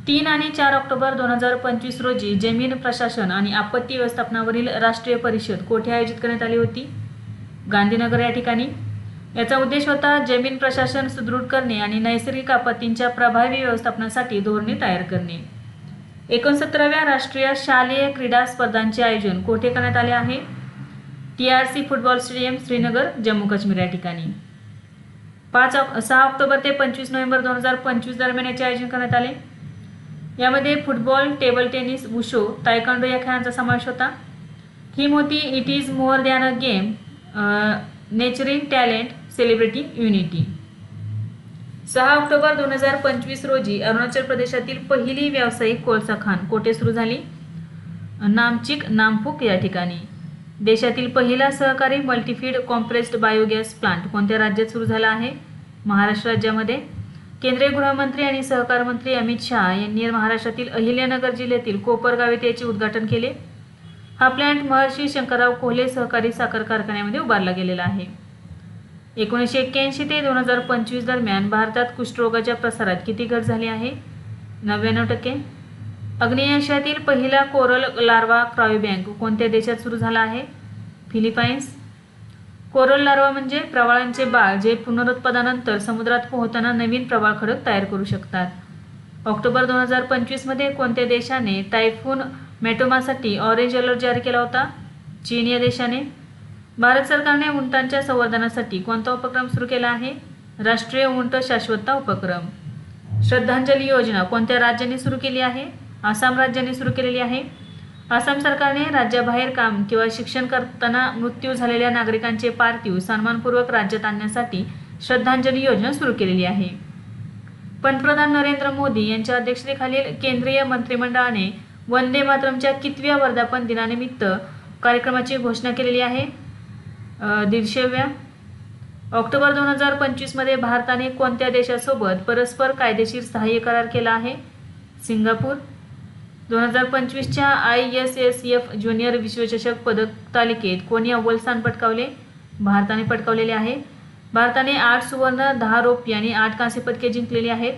3 आणि 4 ऑक्टोबर 2025 रोजी जमीन प्रशासन आणि आपत्ती व्यवस्थापनावरील राष्ट्रीय परिषद कोठे आयोजित करण्यात आली होती? गांधीनगर या ठिकाणी. याचा उद्देश होता जमीन प्रशासन सुदृढ करणे आणि नैसर्गिक आपत्तींच्या प्रभावी व्यवस्थापनासाठी धोरणे तयार करणे. 69व्या राष्ट्रीय शालेय क्रीडा स्पर्धांचे आयोजन कोठे करण्यात आले आहे? TRC football stadium Srinagar Jammu Kashmir या ठिकाणी. 6 ऑक्टोबर ते 25 नोव्हेंबर 2025 दरम्यान याचे आयोजन करण्यात आले. यामध्ये football, table tennis, wushu, taekwondo या खेळांचा समावेश होता. थीम होती it is more than a game, nurturing talent, celebrating unity. 6 October 2025 रोजी अरुणाचल प्रदेशातील पहिली व्यावसायिक कोळसा खाण कोठे सुरू झाली? नामचिक नामफुक या ठिकाणी. देशातील पहिला सहकारी मल्टीफीड कॉम्प्रेस्ड बायोगॅस प्लांट कोणत्या राज्यात सुरू झाला आहे? महाराष्ट्र राज्यामध्ये. केंद्रीय गृहमंत्री आणि सहकार मंत्री अमित शहा यांनी महाराष्ट्रातील अहिल्यानगर जिल्ह्यातील कोपरगाव येथे याचे उद्घाटन केले. हा प्लांट महर्षी शंकरराव कोल्हे सहकारी साखर कारखान्यामध्ये उभारला गेलेला आहे. 1981 ते 2025 दरम्यान भारतात कुष्ठरोगाच्या प्रसारात किती घट झाली आहे? 99%. आग्नेय आशियातील पहिला कोरल लार्वा क्रायोबँक कोणत्या देशात सुरू झाला आहे? फिलिपाईन्स. कोरल लार्वा म्हणजे प्रवाळांचे बाळ जे पुनरुत्पादनानंतर समुद्रात पोहताना नवीन प्रवाळ खडक तयार करू शकतात. ऑक्टोबर 2025 मध्ये कोणत्या देशाने टायफून मॅटोमासाठी ऑरेंज अलर्ट जारी केला होता? चीन या देशाने. भारत सरकारने उंटांच्या संवर्धनासाठी कोणता उपक्रम सुरू केला आहे? राष्ट्रीय उंट शाश्वतता उपक्रम. श्रद्धांजली योजना कोणत्या राज्याने सुरू केली आहे? आसाम राज्याने सुरू केलेली आहे. आसाम सरकारने राज्याबाहेर काम किंवा शिक्षण करताना मृत्यू झालेल्या नागरिकांचे पार्थिव सन्मानपूर्वक राज्यात आणण्यासाठी श्रद्धांजली योजना सुरू केलेली आहे. पंतप्रधान नरेंद्र मोदी यांच्या अध्यक्षतेखालील केंद्रीय मंत्रिमंडळाने वंदे मातरमच्या कितव्या वर्धापन दिनानिमित्त कार्यक्रमाची घोषणा केलेली आहे? 150व्या. ऑक्टोबर 2025 मध्ये भारताने कोणत्या देशासोबत परस्पर कायदेशीर सहाय्य करार केला आहे? सिंगापूर. 2025च्या ISSF ज्युनियर विश्वचषक पदक तालिकेत कोणी अव्वल स्थान पटकावले? भारताने पटकावलेले आहे. भारताने 8 सुवर्ण, 10 रौप्य आणि 8 कांस्य पदके जिंकलेली आहेत.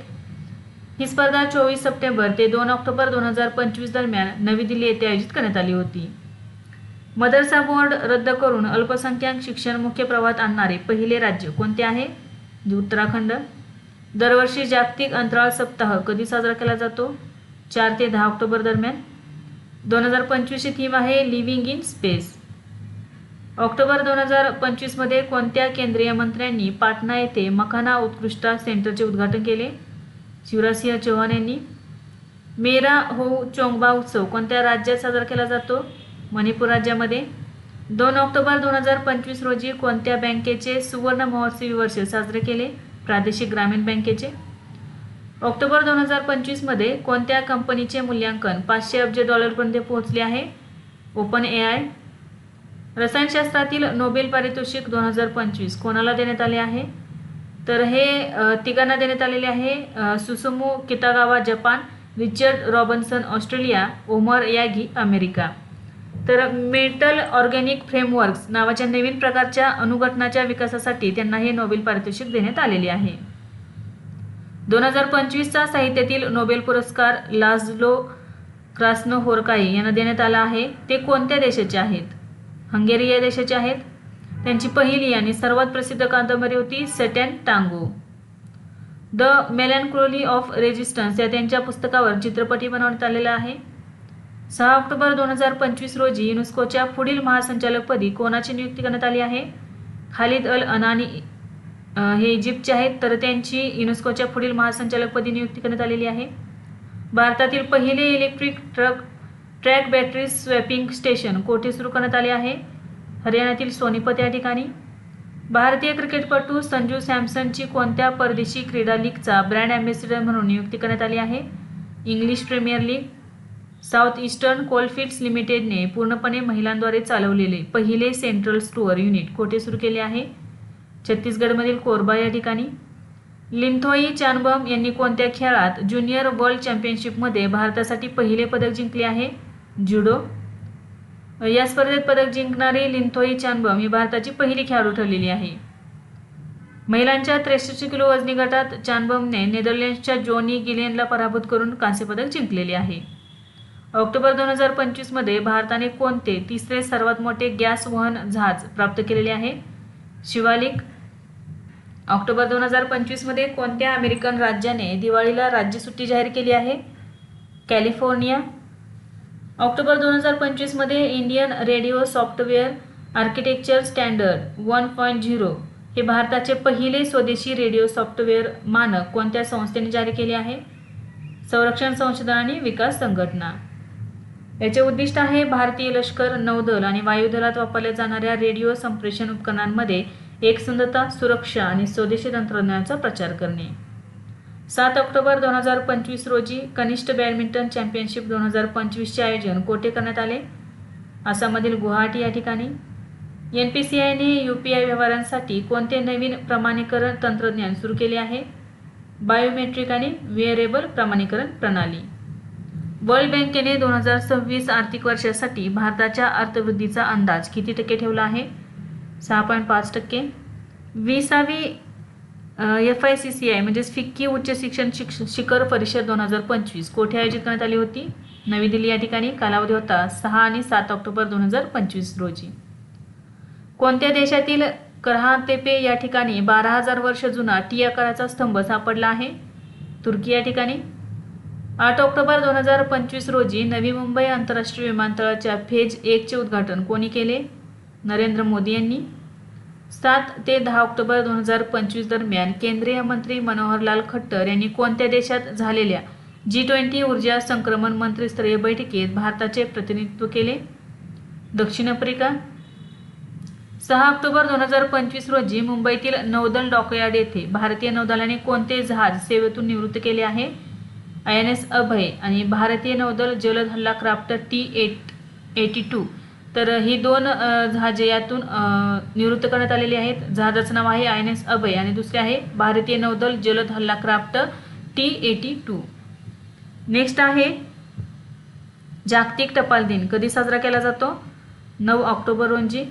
ही स्पर्धा 24 सप्टेंबर ते 2 ऑक्टोबर 2025 दरम्यान नवी दिल्ली येथे आयोजित करण्यात आली होती. मदरसा बोर्ड रद्द करून अल्पसंख्याक शिक्षण मुख्य प्रवाहात आणणारे पहिले राज्य कोणते आहे? उत्तराखंड. दरवर्षी जागतिक अंतराळ सप्ताह कधी साजरा केला जातो? 4 ते 10 ऑक्टोबर दरम्यान. 2025ची थीम आहे लिव्हिंग इन स्पेस. ऑक्टोबर 2025 मध्ये कोणत्या केंद्रीय मंत्र्यांनी पाटणा येथे मखाना उत्कृष्टता सेंटरचे उद्घाटन केले? शिवराजसिंह चौहान यांनी. मेरा हो चोंगबा उत्सव कोणत्या राज्यात साजरा केला जातो? मणिपूर राज्यामध्ये. 2 ऑक्टोबर 2025 रोजी कोणत्या बँकेचे सुवर्ण महोत्सवी वर्ष साजरे केले? प्रादेशिक ग्रामीण बँकेचे. ऑक्टोबर 2025 मध्ये कोणत्या कंपनीचे मूल्यांकन 500 अब्ज डॉलरपर्यंत पोहोचले आहे? Open AI. रसायनशास्त्रातील नोबेल पारितोषिक 2025 कोणाला देण्यात आले आहे? तर हे तिघांना देण्यात आलेले आहे. सुसुमो कितागावा Japan, Richard Robinson Australia, Omar यागी अमेरिका. तर मेटल ऑर्गॅनिक फ्रेमवर्क्स नावाच्या नवीन प्रकारच्या अणुघटनाच्या विकासासाठी त्यांना हे नोबेल पारितोषिक देण्यात आलेले आहे. 2025चा साहित्यातील नोबेल पुरस्कार लाझलो क्रास्नहोरकाई यांना देण्यात आला आहे. ते कोणत्या देशाचे आहेत? हंगेरी या देशाचे आहेत. त्यांची पहिली आणि सर्वात प्रसिद्ध कादंबरी होती सॅटर्न टांगो. द मेलॅन्कोली ऑफ रेजिस्टन्स या त्यांच्या पुस्तकावर चित्रपटही बनवण्यात आलेला आहे. 6 ऑक्टोबर 2025 रोजी युनेस्कोच्या पुढील महासंचालकपदी कोणाची नियुक्ती करण्यात आली आहे? खालिद अल अनानी हे इजिप्तचे आहेत. तर त्यांची युनेस्कोच्या पुढील महासंचालकपदी नियुक्ती करण्यात आलेली आहे. भारतातील पहिले electric track battery swapping station कोठे सुरू करण्यात आले आहे? हरियाणातील सोनीपत या ठिकाणी. भारतीय क्रिकेटपटू संजू सॅमसनची कोणत्या परदेशी क्रीडा लीगचा ब्रँड अँबॅसेडर म्हणून नियुक्ती करण्यात आली आहे? English Premier League. South Eastern Coalfields लिमिटेडने पूर्णपणे महिलांद्वारे चालवलेले पहिले सेंट्रल स्टोअर युनिट कोठे सुरू केले आहे? छत्तीसगडमधील कोरबा या ठिकाणी. लिंथोई चानबम यांनी कोणत्या खेळात ज्युनियर वर्ल्ड चॅम्पियनशिपमध्ये भारतासाठी पहिले पदक जिंकले आहे? जुडो. या स्पर्धेत पदक जिंकणारी लिंथोई चानबम ही भारताची पहिली खेळाडू ठरलेली आहे. महिलांच्या 63 किलो वजनी गटात चानबमने नेदरलँड्सच्या जोनी गिलेनला पराभूत करून कांस्य पदक जिंकलेले आहे. ऑक्टोबर 2025 मध्ये भारताने कोणते तिसरे सर्वात मोठे गॅस वहन जहाज प्राप्त केलेले आहे? शिवालिक. ऑक्टोबर 2025 मध्ये कोणत्या अमेरिकन राज्याने दिवाळीला राज्य सुट्टी जाहीर केली आहे? कॅलिफोर्निया. ऑक्टोबर 2025 मध्ये Indian radio software architecture standard 1.0 हे भारताचे पहिले स्वदेशी रेडिओ सॉफ्टवेअर मानक कोणत्या संस्थेने जारी केले आहे? संरक्षण संशोधन आणि विकास संघटना. याचे उद्दिष्ट आहे भारतीय लष्कर, नौदल आणि वायुदलात वापरल्या जाणाऱ्या रेडिओ संप्रेषण उपकरणांमध्ये एकसंधता, सुरक्षा आणि स्वदेशी तंत्रज्ञानाचा प्रचार करणे. 7 ऑक्टोबर 2025 रोजी कनिष्ठ बॅडमिंटन चॅम्पियनशिप 2025चे आयोजन कोठे करण्यात आले? आसाममधील गुवाहाटी या ठिकाणी. NPCIने UPI व्यवहारांसाठी कोणते नवीन प्रमाणीकरण तंत्रज्ञान सुरू केले आहे? बायोमेट्रिक आणि वेअरेबल प्रमाणीकरण प्रणाली. वर्ल्ड बँकेने 2026 आर्थिक वर्षासाठी भारताच्या अर्थवृद्धीचा अंदाज किती टक्के ठेवला आहे? 6.5%. 20वी FICCI म्हणजेच फिक्की उच्च शिक्षण शिखर परिषद 2025 कोठे आयोजित करण्यात आली होती? नवी दिल्ली या ठिकाणी. कालावधी होता 6 आणि 7 ऑक्टोबर 2025 रोजी. कोणत्या देशातील करहातेपे या ठिकाणी 12,000 वर्ष जुना टी आकाराचा स्तंभ सापडला आहे? तुर्की या ठिकाणी. 8 ऑक्टोबर 2025 रोजी नवी मुंबई आंतरराष्ट्रीय विमानतळाच्या फेज 1 चे उद्घाटन कोणी केले? नरेंद्र मोदी यांनी. 7 ते 10 ऑक्टोबर 2025 दरम्यान केंद्रीय मंत्री मनोहरलाल खट्टर यांनी कोणत्या देशात झालेल्या G20 ऊर्जा संक्रमण मंत्रिस्तरीय बैठकीत भारताचे प्रतिनिधित्व केले? दक्षिण आफ्रिका. 6 ऑक्टोबर 2025 रोजी मुंबईतील नौदल डॉकयार्ड येथे भारतीय नौदलाने कोणते जहाज सेवेतून निवृत्त केले आहे? INS अभय आणि भारतीय नौदल जलद हल्ला क्राफ्ट T-82. तर ही दोन जहाजे यातून निवृत्त करण्यात आलेली आहेत. जहाजाचं नाव आहे INS अभय आणि दुसरे आहे भारतीय नौदल जलद हल्ला क्राफ्ट T-82. नेक्स्ट आहे जागतिक टपाल दिन कधी साजरा केला जातो? 9 ऑक्टोबर रोजी.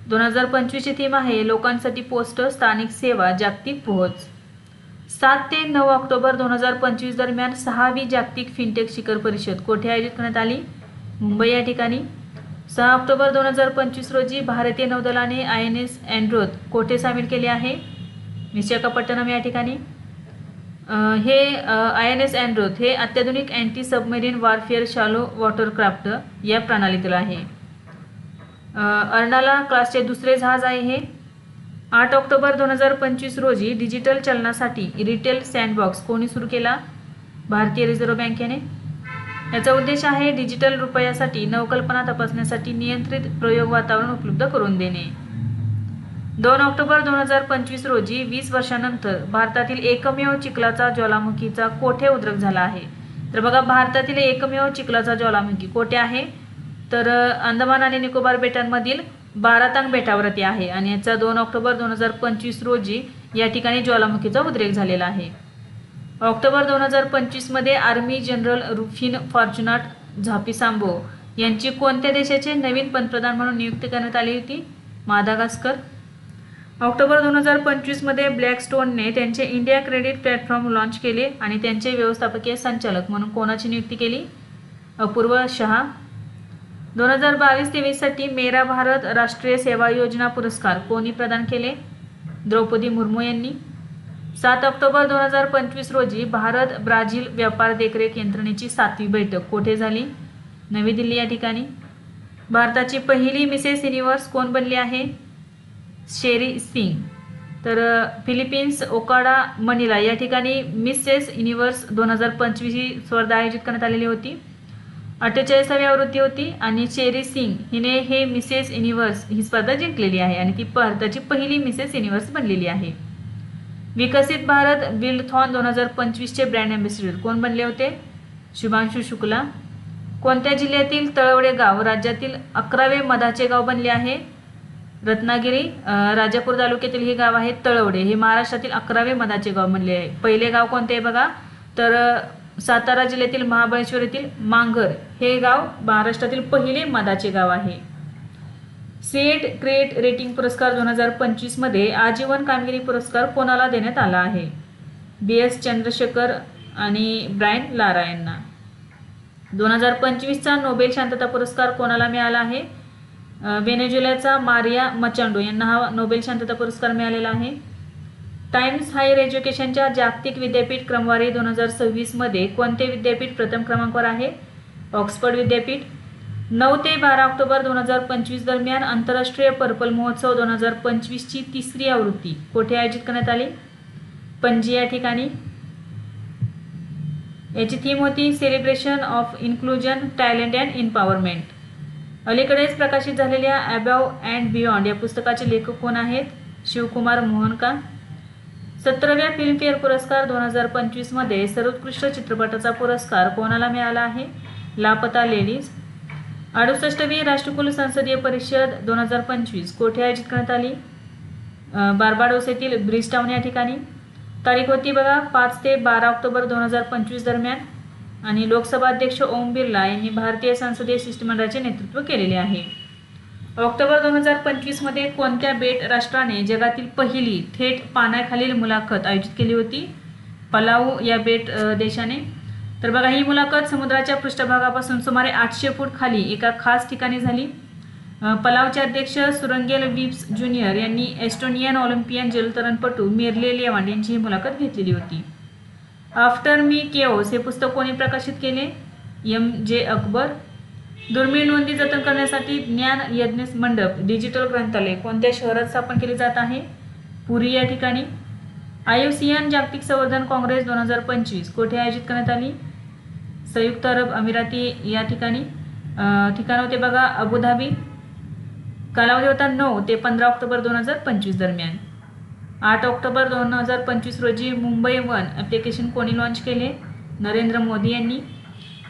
2025 ची थीम आहे लोकांसाठी पोस्ट, स्थानिक सेवा, जागतिक पोहोच. 7 ते 9 ऑक्टोबर 2025 दरम्यान 6वी जागतिक फिनटेक शिखर परिषद कोठे आयोजित करण्यात आली? मुंबई या ठिकाणी. 6 ऑक्टोबर 2025 रोजी भारतीय नौदलाने INS एंड्रोथ कोठे सामील केले आहे? विशाखापट्टणम या ठिकाणी. हे INS एंड्रोथ हे अत्याधुनिक anti submarine warfare shallow watercraft या प्रणालीतील आहे. अर्नाला क्लासचे दुसरे जहाज आहे हे. 8 ऑक्टोबर 2025 रोजी डिजिटल चलनासाठी रिटेल सँडबॉक्स कोणी सुरू केला? भारतीय रिझर्व्ह बँकेने. याचा उद्देश आहे डिजिटल रुपयासाठी नवकल्पना तपासण्यासाठी नियंत्रित प्रयोग वातावरण उपलब्ध करून देणे. 2 ऑक्टोबर 2025 रोजी 20 वर्षांनंतर भारतातील एकमेव चिखलाचा ज्वालामुखीचा कोठे उद्रेक झाला आहे? तर बघा, भारतातील एकमेव चिखलाचा ज्वालामुखी कोठे आहे? तर अंदमान आणि निकोबार बेटांमधील बारातांग बेटावरती आहे आणि याचा 2 ऑक्टोबर 2025 रोजी या ठिकाणी ज्वालामुखीचा उद्रेक झालेला आहे. ऑक्टोबर 2025 मध्ये आर्मी जनरल रुफिन फॉर्च्युनाट झापिसांबो यांची कोणत्या देशाचे नवीन पंतप्रधान म्हणून नियुक्ती करण्यात आली होती? मादागास्कर. ऑक्टोबर 2025 मध्ये ब्लॅकस्टोनने त्यांचे इंडिया क्रेडिट प्लॅटफॉर्म लॉन्च केले आणि त्यांचे व्यवस्थापकीय संचालक म्हणून कोणाची नियुक्ती केली? अपूर्व शहा. 2022-23 साठी मेरा भारत राष्ट्रीय सेवा योजना पुरस्कार कोणी प्रदान केले? द्रौपदी मुर्मू यांनी. 7 ऑक्टोबर 2025 रोजी भारत ब्राझील व्यापार देखरेख यंत्रणेची 7वी बैठक कोठे झाली? नवी दिल्ली या ठिकाणी. भारताची पहिली मिसेस युनिव्हर्स कोण बनली आहे? शेरी सिंग. तर फिलिपिन्स ओकाडा मनिला या ठिकाणी मिसेस युनिव्हर्स 2025 ही स्पर्धा आयोजित करण्यात आलेली होती. 48वी आवृत्ती होती आणि शेरी सिंग हिने हे मिसेस युनिव्हर्स ही स्पर्धा जिंकलेली आहे आणि ती भारताची पहिली मिसेस युनिव्हर्स बनलेली आहे. विकसित भारत बिल्डथॉन 2025चे ब्रँड अँबॅसिडर कोण बनले होते? शुभांशु शुक्ला. कोणत्या जिल्ह्यातील तळवडे गाव राज्यातील 11वे मधाचे गाव बनले आहे? रत्नागिरी. राजापूर तालुक्यातील हे गाव आहे तळवडे. हे महाराष्ट्रातील 11वे मधाचे गाव बनले आहे. पहिले गाव कोणते आहे बघा, तर सातारा जिल्ह्यातील महाबळेश्वर येथील मांगर हे गाव महाराष्ट्रातील पहिले मधाचे गाव आहे. सीएट क्रिएट रेटिंग पुरस्कार 2025 मध्ये आजीवन कामगिरी पुरस्कार कोणाला देण्यात आला आहे? BS चंद्रशेखर आणि ब्रायन लारा यांना. 2025चा नोबेल शांतता पुरस्कार कोणाला मिळाला आहे? व्हेनेझुएलाचा मारिया मचांडो यांना हा नोबेल शांतता पुरस्कार मिळालेला आहे. टाइम्स हायर एज्युकेशनच्या जागतिक विद्यापीठ क्रमवारी 2026 मध्ये कोणते विद्यापीठ प्रथम क्रमांकावर आहे? ऑक्सफर्ड विद्यापीठ. 9 ते 12 ऑक्टोबर 2025 दरम्यान आंतरराष्ट्रीय पर्पल महोत्सव 2025ची 3री आवृत्ती कोठे आयोजित करण्यात आली? पणजी या ठिकाणी. याची थीम होती celebration of inclusion talent and empowerment. अलीकडेच प्रकाशित झालेल्या अबव्ह अँड बियॉन्ड या पुस्तकाचे लेखक कोण आहेत? शिवकुमार मोहनका. 17व्या फिल्मफेअर पुरस्कार 2025 मध्ये सर्वोत्कृष्ट चित्रपटाचा पुरस्कार कोणाला मिळाला आहे? लापता लेडीज. 68वी राष्ट्रकुल संसदीय परिषद 2025 कोठे आयोजित करण्यात आली? बार्बाडोस येथील ब्रिजटाउन या ठिकाणी. तारीख होती बघा 5 ते 12 ऑक्टोबर 2025 दरम्यान आणि लोकसभा अध्यक्ष ओम बिर्ला यांनी भारतीय संसदीय शिष्टमंडळाचे नेतृत्व केलेले आहे. ऑक्टोबर 2025 मध्ये कोणत्या बेट राष्ट्राने जगातील पहिली थेट पाण्याखालील मुलाखत आयोजित केली होती? पलाऊ या बेट देशाने. तर बघा, ही मुलाखत समुद्राच्या पृष्ठभागापासून सुमारे 800 फूट खाली एका खास ठिकाणी झाली. पलावचे अध्यक्ष सुरंगेल विब्स ज्युनियर यांनी एस्टोनियन ऑलिम्पियन जलतरणपटू मिर्ले लेवांड यांची ही मुलाखत घेतलेली होती. आफ्टर मी केओस हे पुस्तक कोणी प्रकाशित केले? MJ अकबर. दुर्मिळ नोंदी जतन करण्यासाठी ज्ञान यज्ञ मंडप डिजिटल ग्रंथालय कोणत्या शहरात स्थापन केले जात आहे? पुरी या ठिकाणी. IUCN जागतिक संवर्धन काँग्रेस 2025 कोठे आयोजित करण्यात आली? संयुक्त अरब अमिराती या ठिकाणी. ठिकाण होते बघा अबुधाबी. कालावधी होता 9 ते 15 ऑक्टोबर 2025 दरम्यान. 8 ऑक्टोबर 2025 रोजी मुंबई वन ॲप्लिकेशन कोणी लॉन्च केले? नरेंद्र मोदी यांनी.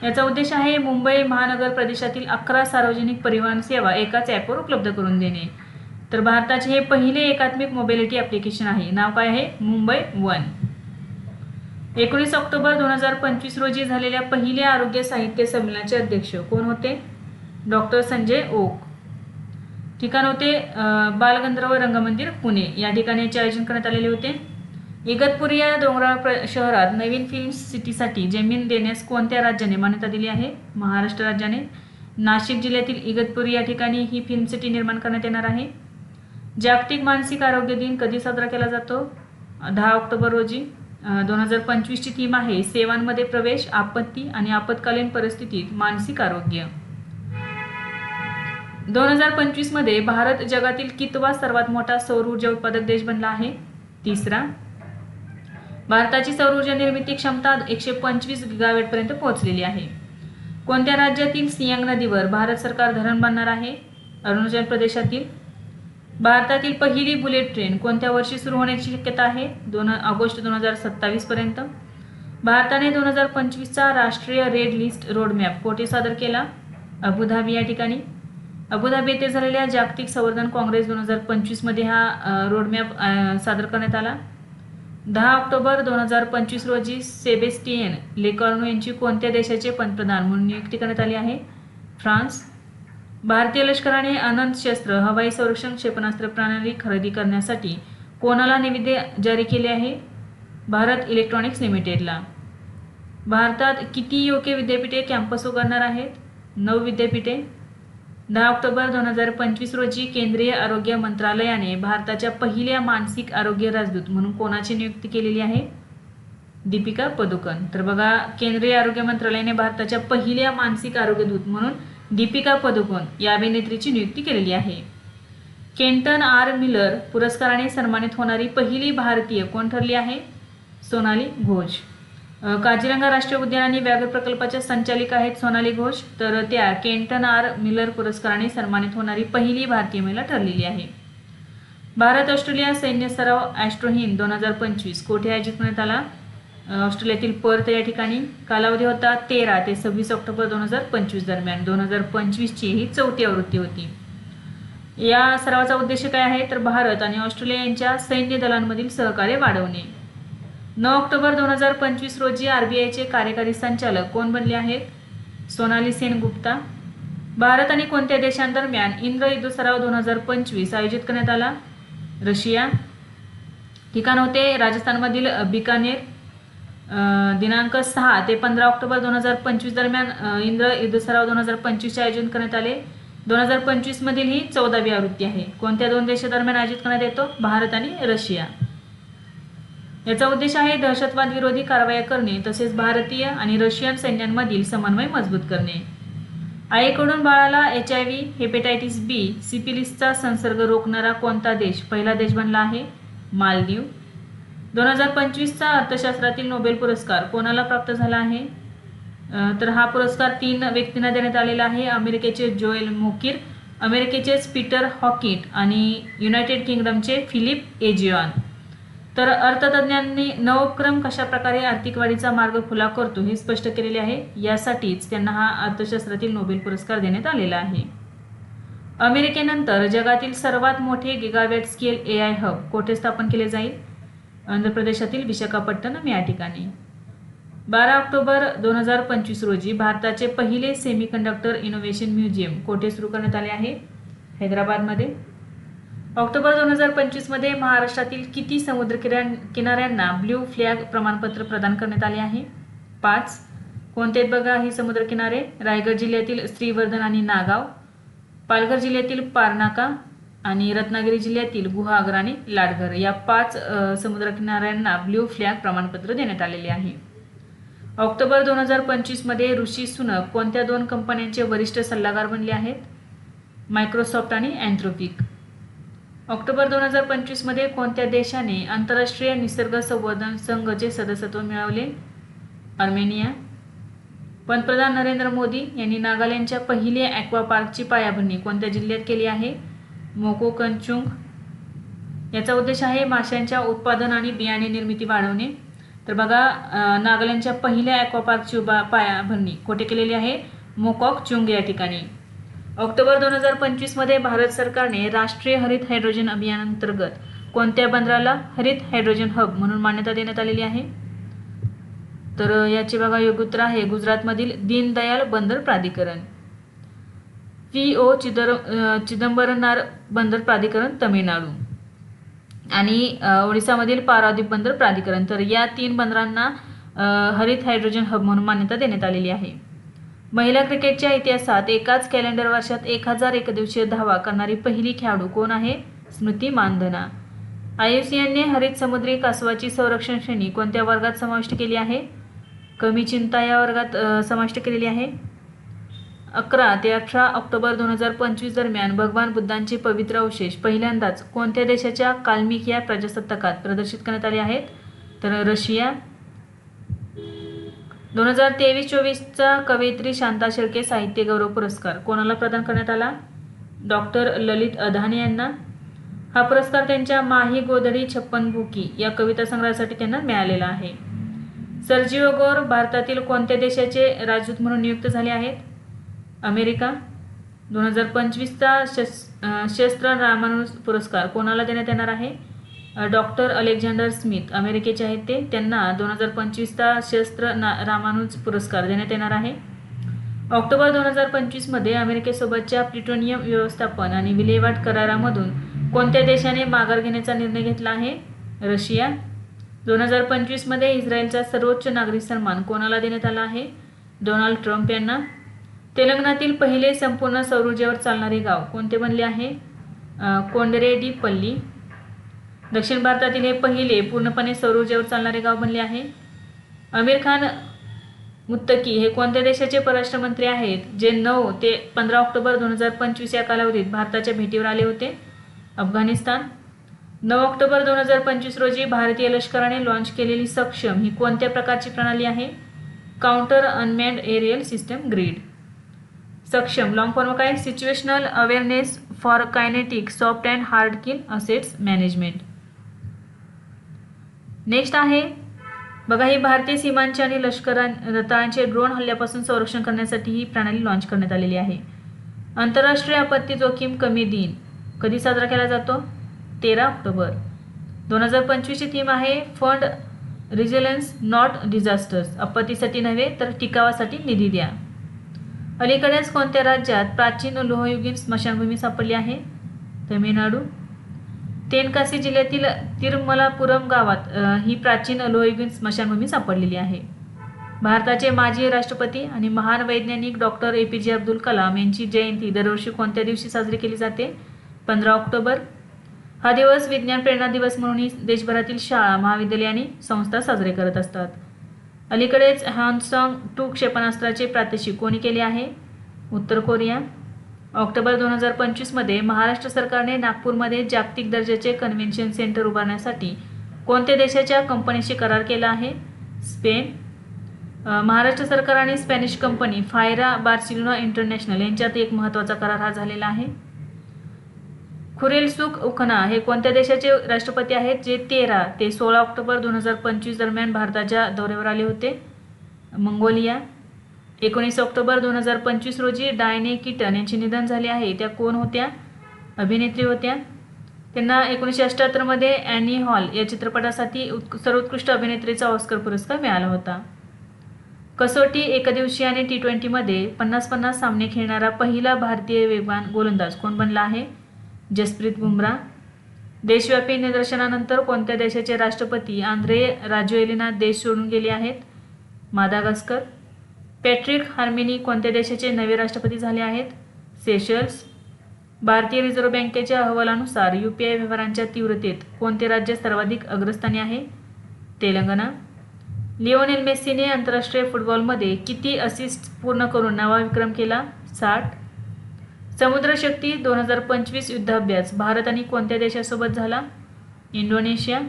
याचा उद्देश आहे मुंबई महानगर प्रदेशातील 11 सार्वजनिक परिवहन सेवा एकाच ॲपवर उपलब्ध करून देणे. तर भारताचे हे पहिले एकात्मिक मोबिलिटी ॲप्लिकेशन आहे. नाव काय आहे? मुंबई वन. 19 ऑक्टोबर 2025 रोजी झालेल्या पहिल्या आरोग्य साहित्य संमेलनाचे अध्यक्ष कोण होते? डॉक्टर संजय ओक. ठिकाण होते बालगंधर्व रंगमंदिर पुणे या ठिकाणी याचे आयोजन करण्यात आलेले होते. इगतपुरी या डोंगराळ शहरात नवीन फिल्म सिटीसाठी जमीन देण्यास कोणत्या राज्याने मान्यता दिली आहे? महाराष्ट्र राज्याने. नाशिक जिल्ह्यातील इगतपुरी या ठिकाणी ही फिल्म सिटी निर्माण करण्यात येणार आहे. जागतिक मानसिक आरोग्य दिन कधी साजरा केला जातो? 10 ऑक्टोबर रोजी. 2025ची थीम आहे सेवांमध्ये प्रवेश, आपत्ती आणि आपत्कालीन परिस्थितीत मानसिक आरोग्य. 2025 मध्ये भारत जगातील कितवा सर्वात मोठा सौर ऊर्जा उत्पादक देश बनला आहे? 3रा. भारताची सौर ऊर्जा निर्मिती क्षमता 125 गिगावॅट पर्यंत पोहोचलेली आहे. कोणत्या राज्यातील सियांग नदीवर भारत सरकार धरण बांधणार आहे? अरुणाचल प्रदेशातील. भारतातील पहिली बुलेट ट्रेन कोणत्या वर्षी सुरू होण्याची शक्यता आहे? 2 ऑगस्ट 2027 पर्यंत. भारताने 2025चा राष्ट्रीय रेड लिस्ट रोडमॅप कोठे सादर केला? अबुधाबी या ठिकाणी. अबुधाबी येथे झालेल्या जागतिक संवर्धन काँग्रेस 2025 मध्ये हा रोडमॅप सादर करण्यात आला. 10 ऑक्टोबर 2025 रोजी सेबेस्टियन लेकॉर्नो यांची कोणत्या देशाचे पंतप्रधान म्हणून नियुक्ती करण्यात आली आहे? फ्रान्स. भारतीय लष्कराने अनंत शस्त्र हवाई संरक्षण क्षेपणास्त्र प्रणाली खरेदी करण्यासाठी कोणाला निविदे जारी केले आहे? भारत इलेक्ट्रॉनिक्स लिमिटेडला. भारतात किती योग्य विद्यापीठे कॅम्पस उघडणार आहेत? 9 विद्यापीठे. 10 ऑक्टोबर 2025 रोजी केंद्रीय आरोग्य मंत्रालयाने भारताच्या पहिल्या मानसिक आरोग्य राजदूत म्हणून कोणाची नियुक्ती केलेली आहे? दीपिका पदुकोण. तर बघा, केंद्रीय आरोग्य मंत्रालयाने भारताच्या पहिल्या मानसिक आरोग्य दूत म्हणून दीपिका पदुकोण या अभिनेत्रीची नियुक्ती केलेली आहे. केंटन आर मिलर पुरस्काराने सन्मानित होणारी पहिली भारतीय कोण ठरली आहे? सोनाली घोष. काझीरंगा राष्ट्रीय उद्यान आणि व्याघ्र प्रकल्पाच्या संचालिका आहेत सोनाली घोष. तर त्या केंटन आर मिलर पुरस्काराने सन्मानित होणारी पहिली भारतीय महिला ठरलेली आहे. भारत ऑस्ट्रेलिया सैन्य सराव ॲस्ट्रोहिन 2025 कोठे आयोजित करण्यात आला? ऑस्ट्रेलियातील पर्थ या ठिकाणी. कालावधी होता 13 ते 26 ऑक्टोबर 2025 दरम्यान. 2025ची ही 4थी आवृत्ती होती. या सरावाचा उद्देश काय आहे? तर भारत आणि ऑस्ट्रेलिया यांच्या सैन्य दलांमधील सहकार्य वाढवणे. 9 ऑक्टोबर 2025 रोजी RBIचे कार्यकारी संचालक कोण बनले आहेत? सोनाली सेन गुप्ता. भारत आणि कोणत्या देशांदरम्यान इंद्र युद्ध सराव 2025 आयोजित करण्यात आला? रशिया. ठिकाण होते राजस्थानमधील बिकानेर. दिनांक 6 ते 15 ऑक्टोबर 2025 दरम्यान इंद्र युद्ध सराव 2025चे आयोजन करण्यात आले. 2025 मधील ही 14वी आवृत्ती आहे. कोणत्या 2 देशांदरम्यान आयोजित करण्यात येतो? भारत आणि रशिया. याचा उद्देश आहे दहशतवाद विरोधी कारवाया करणे तसेच भारतीय आणि रशियन सैन्यांमधील समन्वय मजबूत करणे. आईकडून बाळाला HIV, हेपेटायटिस B, सिफिलिसचा संसर्ग रोखणारा कोणता देश पहिला देश बनला आहे? मालदीव. 2025चा अर्थशास्त्रातील नोबेल पुरस्कार कोणाला प्राप्त झाला आहे? तर हा पुरस्कार 3 व्यक्तींना देण्यात आलेला आहे. अमेरिकेचे जोएल मोकिर, अमेरिकेचेच पीटर हॉकिट आणि युनायटेड किंगडमचे फिलिप एजिऑन. तर अर्थतज्ञांनी नवक्रम कशा प्रकारे आर्थिक वाढीचा मार्ग खुला करतो हे स्पष्ट केलेले आहे. यासाठीच त्यांना हा अर्थशास्त्रातील नोबेल पुरस्कार देण्यात आलेला आहे. अमेरिकेनंतर जगातील सर्वात मोठे गिगावॅट स्केल AI हब कोठे स्थापन केले जाईल? आंध्र प्रदेशातील विशाखापट्टणम या ठिकाणी. 12 ऑक्टोबर 2025 रोजी भारताचे पहिले सेमीकंडक्टर इनोव्हेशन म्युझियम कोठे सुरू करण्यात आले आहे? हैदराबादमध्ये. ऑक्टोबर 2025 मध्ये महाराष्ट्रातील किती समुद्र किनाऱ्यांना ब्ल्यू फ्लॅग प्रमाणपत्र प्रदान करण्यात आले आहे? 5. कोणते बघा ही समुद्र किनारे? रायगड जिल्ह्यातील श्रीवर्धन आणि नागाव, पालघर जिल्ह्यातील पारनाका आणि रत्नागिरी जिल्ह्यातील गुहागर आणि लाडघर या 5 समुद्र किनाऱ्यांना ब्ल्यू फ्लॅग प्रमाणपत्र देण्यात आलेले आहे. ऑक्टोबर 2025 मध्ये ऋषी सुनक कोणत्या 2 कंपन्यांचे वरिष्ठ सल्लागार बनले आहेत? मायक्रोसॉफ्ट आणि अँथ्रोपिक. ऑक्टोबर 2025 मध्ये कोणत्या देशाने आंतरराष्ट्रीय निसर्ग संवर्धन संघचे सदस्यत्व मिळवले? अर्मेनिया. पंतप्रधान नरेंद्र मोदी यांनी नागालँडच्या पहिल्या ॲक्वा पार्कची पायाभरणी कोणत्या जिल्ह्यात केली आहे? मोकोकचुंग. याचा उद्देश आहे माशांच्या उत्पादन आणि बियाणे निर्मिती वाढवणे. तर बघा, नागालँडच्या पहिल्या ॲक्वा पार्कची पायाभरणी कोठे केलेली आहे? मोकोकचुंग या ठिकाणी. ऑक्टोबर 2025 मध्ये भारत सरकारने राष्ट्रीय हरित हायड्रोजन अभियानांतर्गत कोणत्या बंदराला हरित हायड्रोजन हब म्हणून मान्यता देण्यात आलेली आहे? तर याचे बघा योग्य उत्तर आहे गुजरातमधील दीनदयाल बंदर प्राधिकरण. PO चिदंबरनार बंदर प्राधिकरण तमिळनाडू आणि ओडिसामधील पारादीप बंदर प्राधिकरण. तर या 3 बंदरांना हरित हायड्रोजन हब म्हणून मान्यता देण्यात आलेली आहे. महिला क्रिकेटच्या इतिहासात एकाच कॅलेंडर वर्षात 1000 एकदिवसीय धावा करणारी पहिली खेळाडू कोण आहे? स्मृती मानधना. IUCNने हरित समुद्री कासवाची संरक्षण श्रेणी कोणत्या वर्गात समाविष्ट केली आहे? कमी चिंता या वर्गात समाविष्ट केलेली आहे. 11 ते 18 ऑक्टोबर 2025 दरम्यान भगवान बुद्धांचे पवित्र अवशेष पहिल्यांदाच कोणत्या देशाच्या काल्मिक या प्रजासत्ताकात प्रदर्शित करण्यात आले आहेत? तर रशिया. 2023-24चा कवयित्री शांता शेळके साहित्य गौरव पुरस्कार कोणाला प्रदान करण्यात आला? डॉक्टर ललित अधाने यांना. हा पुरस्कार त्यांच्या माही गोधडी छप्पन भुकी या कविता संग्रहासाठी त्यांना मिळालेला आहे. सर्जिओ गोर भारतातील कोणत्या देशाचे राजदूत म्हणून नियुक्त झाले आहेत? अमेरिका. 2025चा शस्त्र रामानुज पुरस्कार कोणाला देण्यात येणार आहे? डॉक्टर अलेक्झांडर स्मिथ अमेरिकेचे आहेत ते. त्यांना 2025चा शस्त्र रामानुज पुरस्कार देण्यात येणार आहे. ऑक्टोबर 2025मध्ये अमेरिकेसोबतच्या प्लुटोनियम व्यवस्थापन आणि विल्हेवाट करारामधून कोणत्या देशाने माघार घेण्याचा निर्णय घेतला आहे? रशिया. 2025मध्ये इस्रायलचा सर्वोच्च नागरी सन्मान कोणाला देण्यात आला आहे? डोनाल्ड ट्रम्प यांना. तेलंगणातील पहिले संपूर्ण सौर ऊर्जेवर चालणारे गाव कोणते बनले आहे? कोंडरेडीपल्ली. दक्षिण भारतातील हे पहिले पूर्णपणे सौर ऊर्जेवर चालणारे गाव बनले आहे. आमिर खान मुत्तकी हे कोणत्या देशाचे परराष्ट्र मंत्री आहेत जे 9 ते 15 ऑक्टोबर 2025 या कालावधीत भारताच्या भेटीवर आले होते? अफगाणिस्तान. 9 ऑक्टोबर 2025 रोजी भारतीय लष्कराने लॉन्च केलेली सक्षम ही कोणत्या प्रकारची प्रणाली आहे? Counter unmanned aerial system grid. सक्षम लॉंग फॉर्म काय? Situational awareness for kinetic soft and hard kill assets management. Next आहे बघा, ही भारतीय सीमांचे आणि लष्कराचे ड्रोन हल्ल्यापासून संरक्षण करण्यासाठी ही प्रणाली लॉन्च करण्यात आलेली आहे. आंतरराष्ट्रीय आपत्ती जोखीम कमी दिन कधी साजरा केला जातो? 13 ऑक्टोबर. 2025ची थीम आहे फंड रिझिलियन्स नॉट डिझास्टर्स. आपत्तीसाठी नव्हे तर टिकावासाठी निधी द्या. अलीकडेच कोणत्या राज्यात प्राचीन लोहयुगीन स्मशानभूमी सापडली आहे? तमिळनाडू. तेनकासी जिल्ह्यातील तिरुमलापुरम गावात ही प्राचीन लोहयुगीन स्मशानभूमी सापडलेली आहे. भारताचे माजी राष्ट्रपती आणि महान वैज्ञानिक डॉक्टर APJ अब्दुल कलाम यांची जयंती दरवर्षी कोणत्या दिवशी साजरी केली जाते? 15 ऑक्टोबर. हा दिवस विज्ञान प्रेरणा दिवस म्हणूनही देशभरातील शाळा, महाविद्यालये आणि संस्था साजरे करत असतात. अलीकडेच हॉन्गसॉंग 2 क्षेपणास्त्राचे प्रात्यक्षिक कोणी केले आहे? उत्तर कोरिया. ऑक्टोबर 2025मध्ये महाराष्ट्र सरकारने नागपूरमध्ये जागतिक दर्जाचे कन्व्हेन्शन सेंटर उभारण्यासाठी कोणत्या देशाच्या कंपनीशी करार केला आहे? स्पेन. महाराष्ट्र सरकार आणि स्पॅनिश कंपनी फायरा बार्सिलोना इंटरनॅशनल यांच्यात एक महत्त्वाचा करार हा झालेला आहे. खुरेलसुख उखना हे कोणत्या देशाचे राष्ट्रपती आहेत जे 13 ते 16 ऑक्टोबर 2025 दरम्यान भारताच्या दौऱ्यावर आले होते? मंगोलिया. 19 ऑक्टोबर 2025 रोजी डायने कीटन यांचे निधन झाले आहे. त्या कोण होत्या? अभिनेत्री होत्या. त्यांना 1978मध्ये ॲनी हॉल या चित्रपटासाठी सर्वोत्कृष्ट अभिनेत्रीचा ऑस्कर पुरस्कार मिळाला होता. कसोटी, एकदिवसीय आणि T20मध्ये 50-50 सामने खेळणारा पहिला भारतीय वेगवान गोलंदाज कोण बनला आहे? जसप्रीत बुमराह. देशव्यापी निदर्शनानंतर कोणत्या देशाचे राष्ट्रपती आंद्रे राजोएलिना देश सोडून गेले आहेत? मादागास्कर. पॅट्रिक हार्मिनी कोणत्या देशाचे नवे राष्ट्रपती झाले आहेत? सेशल्स. भारतीय रिझर्व्ह बँकेच्या अहवालानुसार UPI व्यवहारांच्या तीव्रतेत कोणते राज्य सर्वाधिक अग्रस्थानी आहे? तेलंगणा. लिओनेल मेस्सीने आंतरराष्ट्रीय फुटबॉलमध्ये किती असिस्ट पूर्ण करून नवा विक्रम केला? 60. समुद्रशक्ती 2025 युद्धाभ्यास भारत आणि कोणत्या देशासोबत झाला? इंडोनेशिया.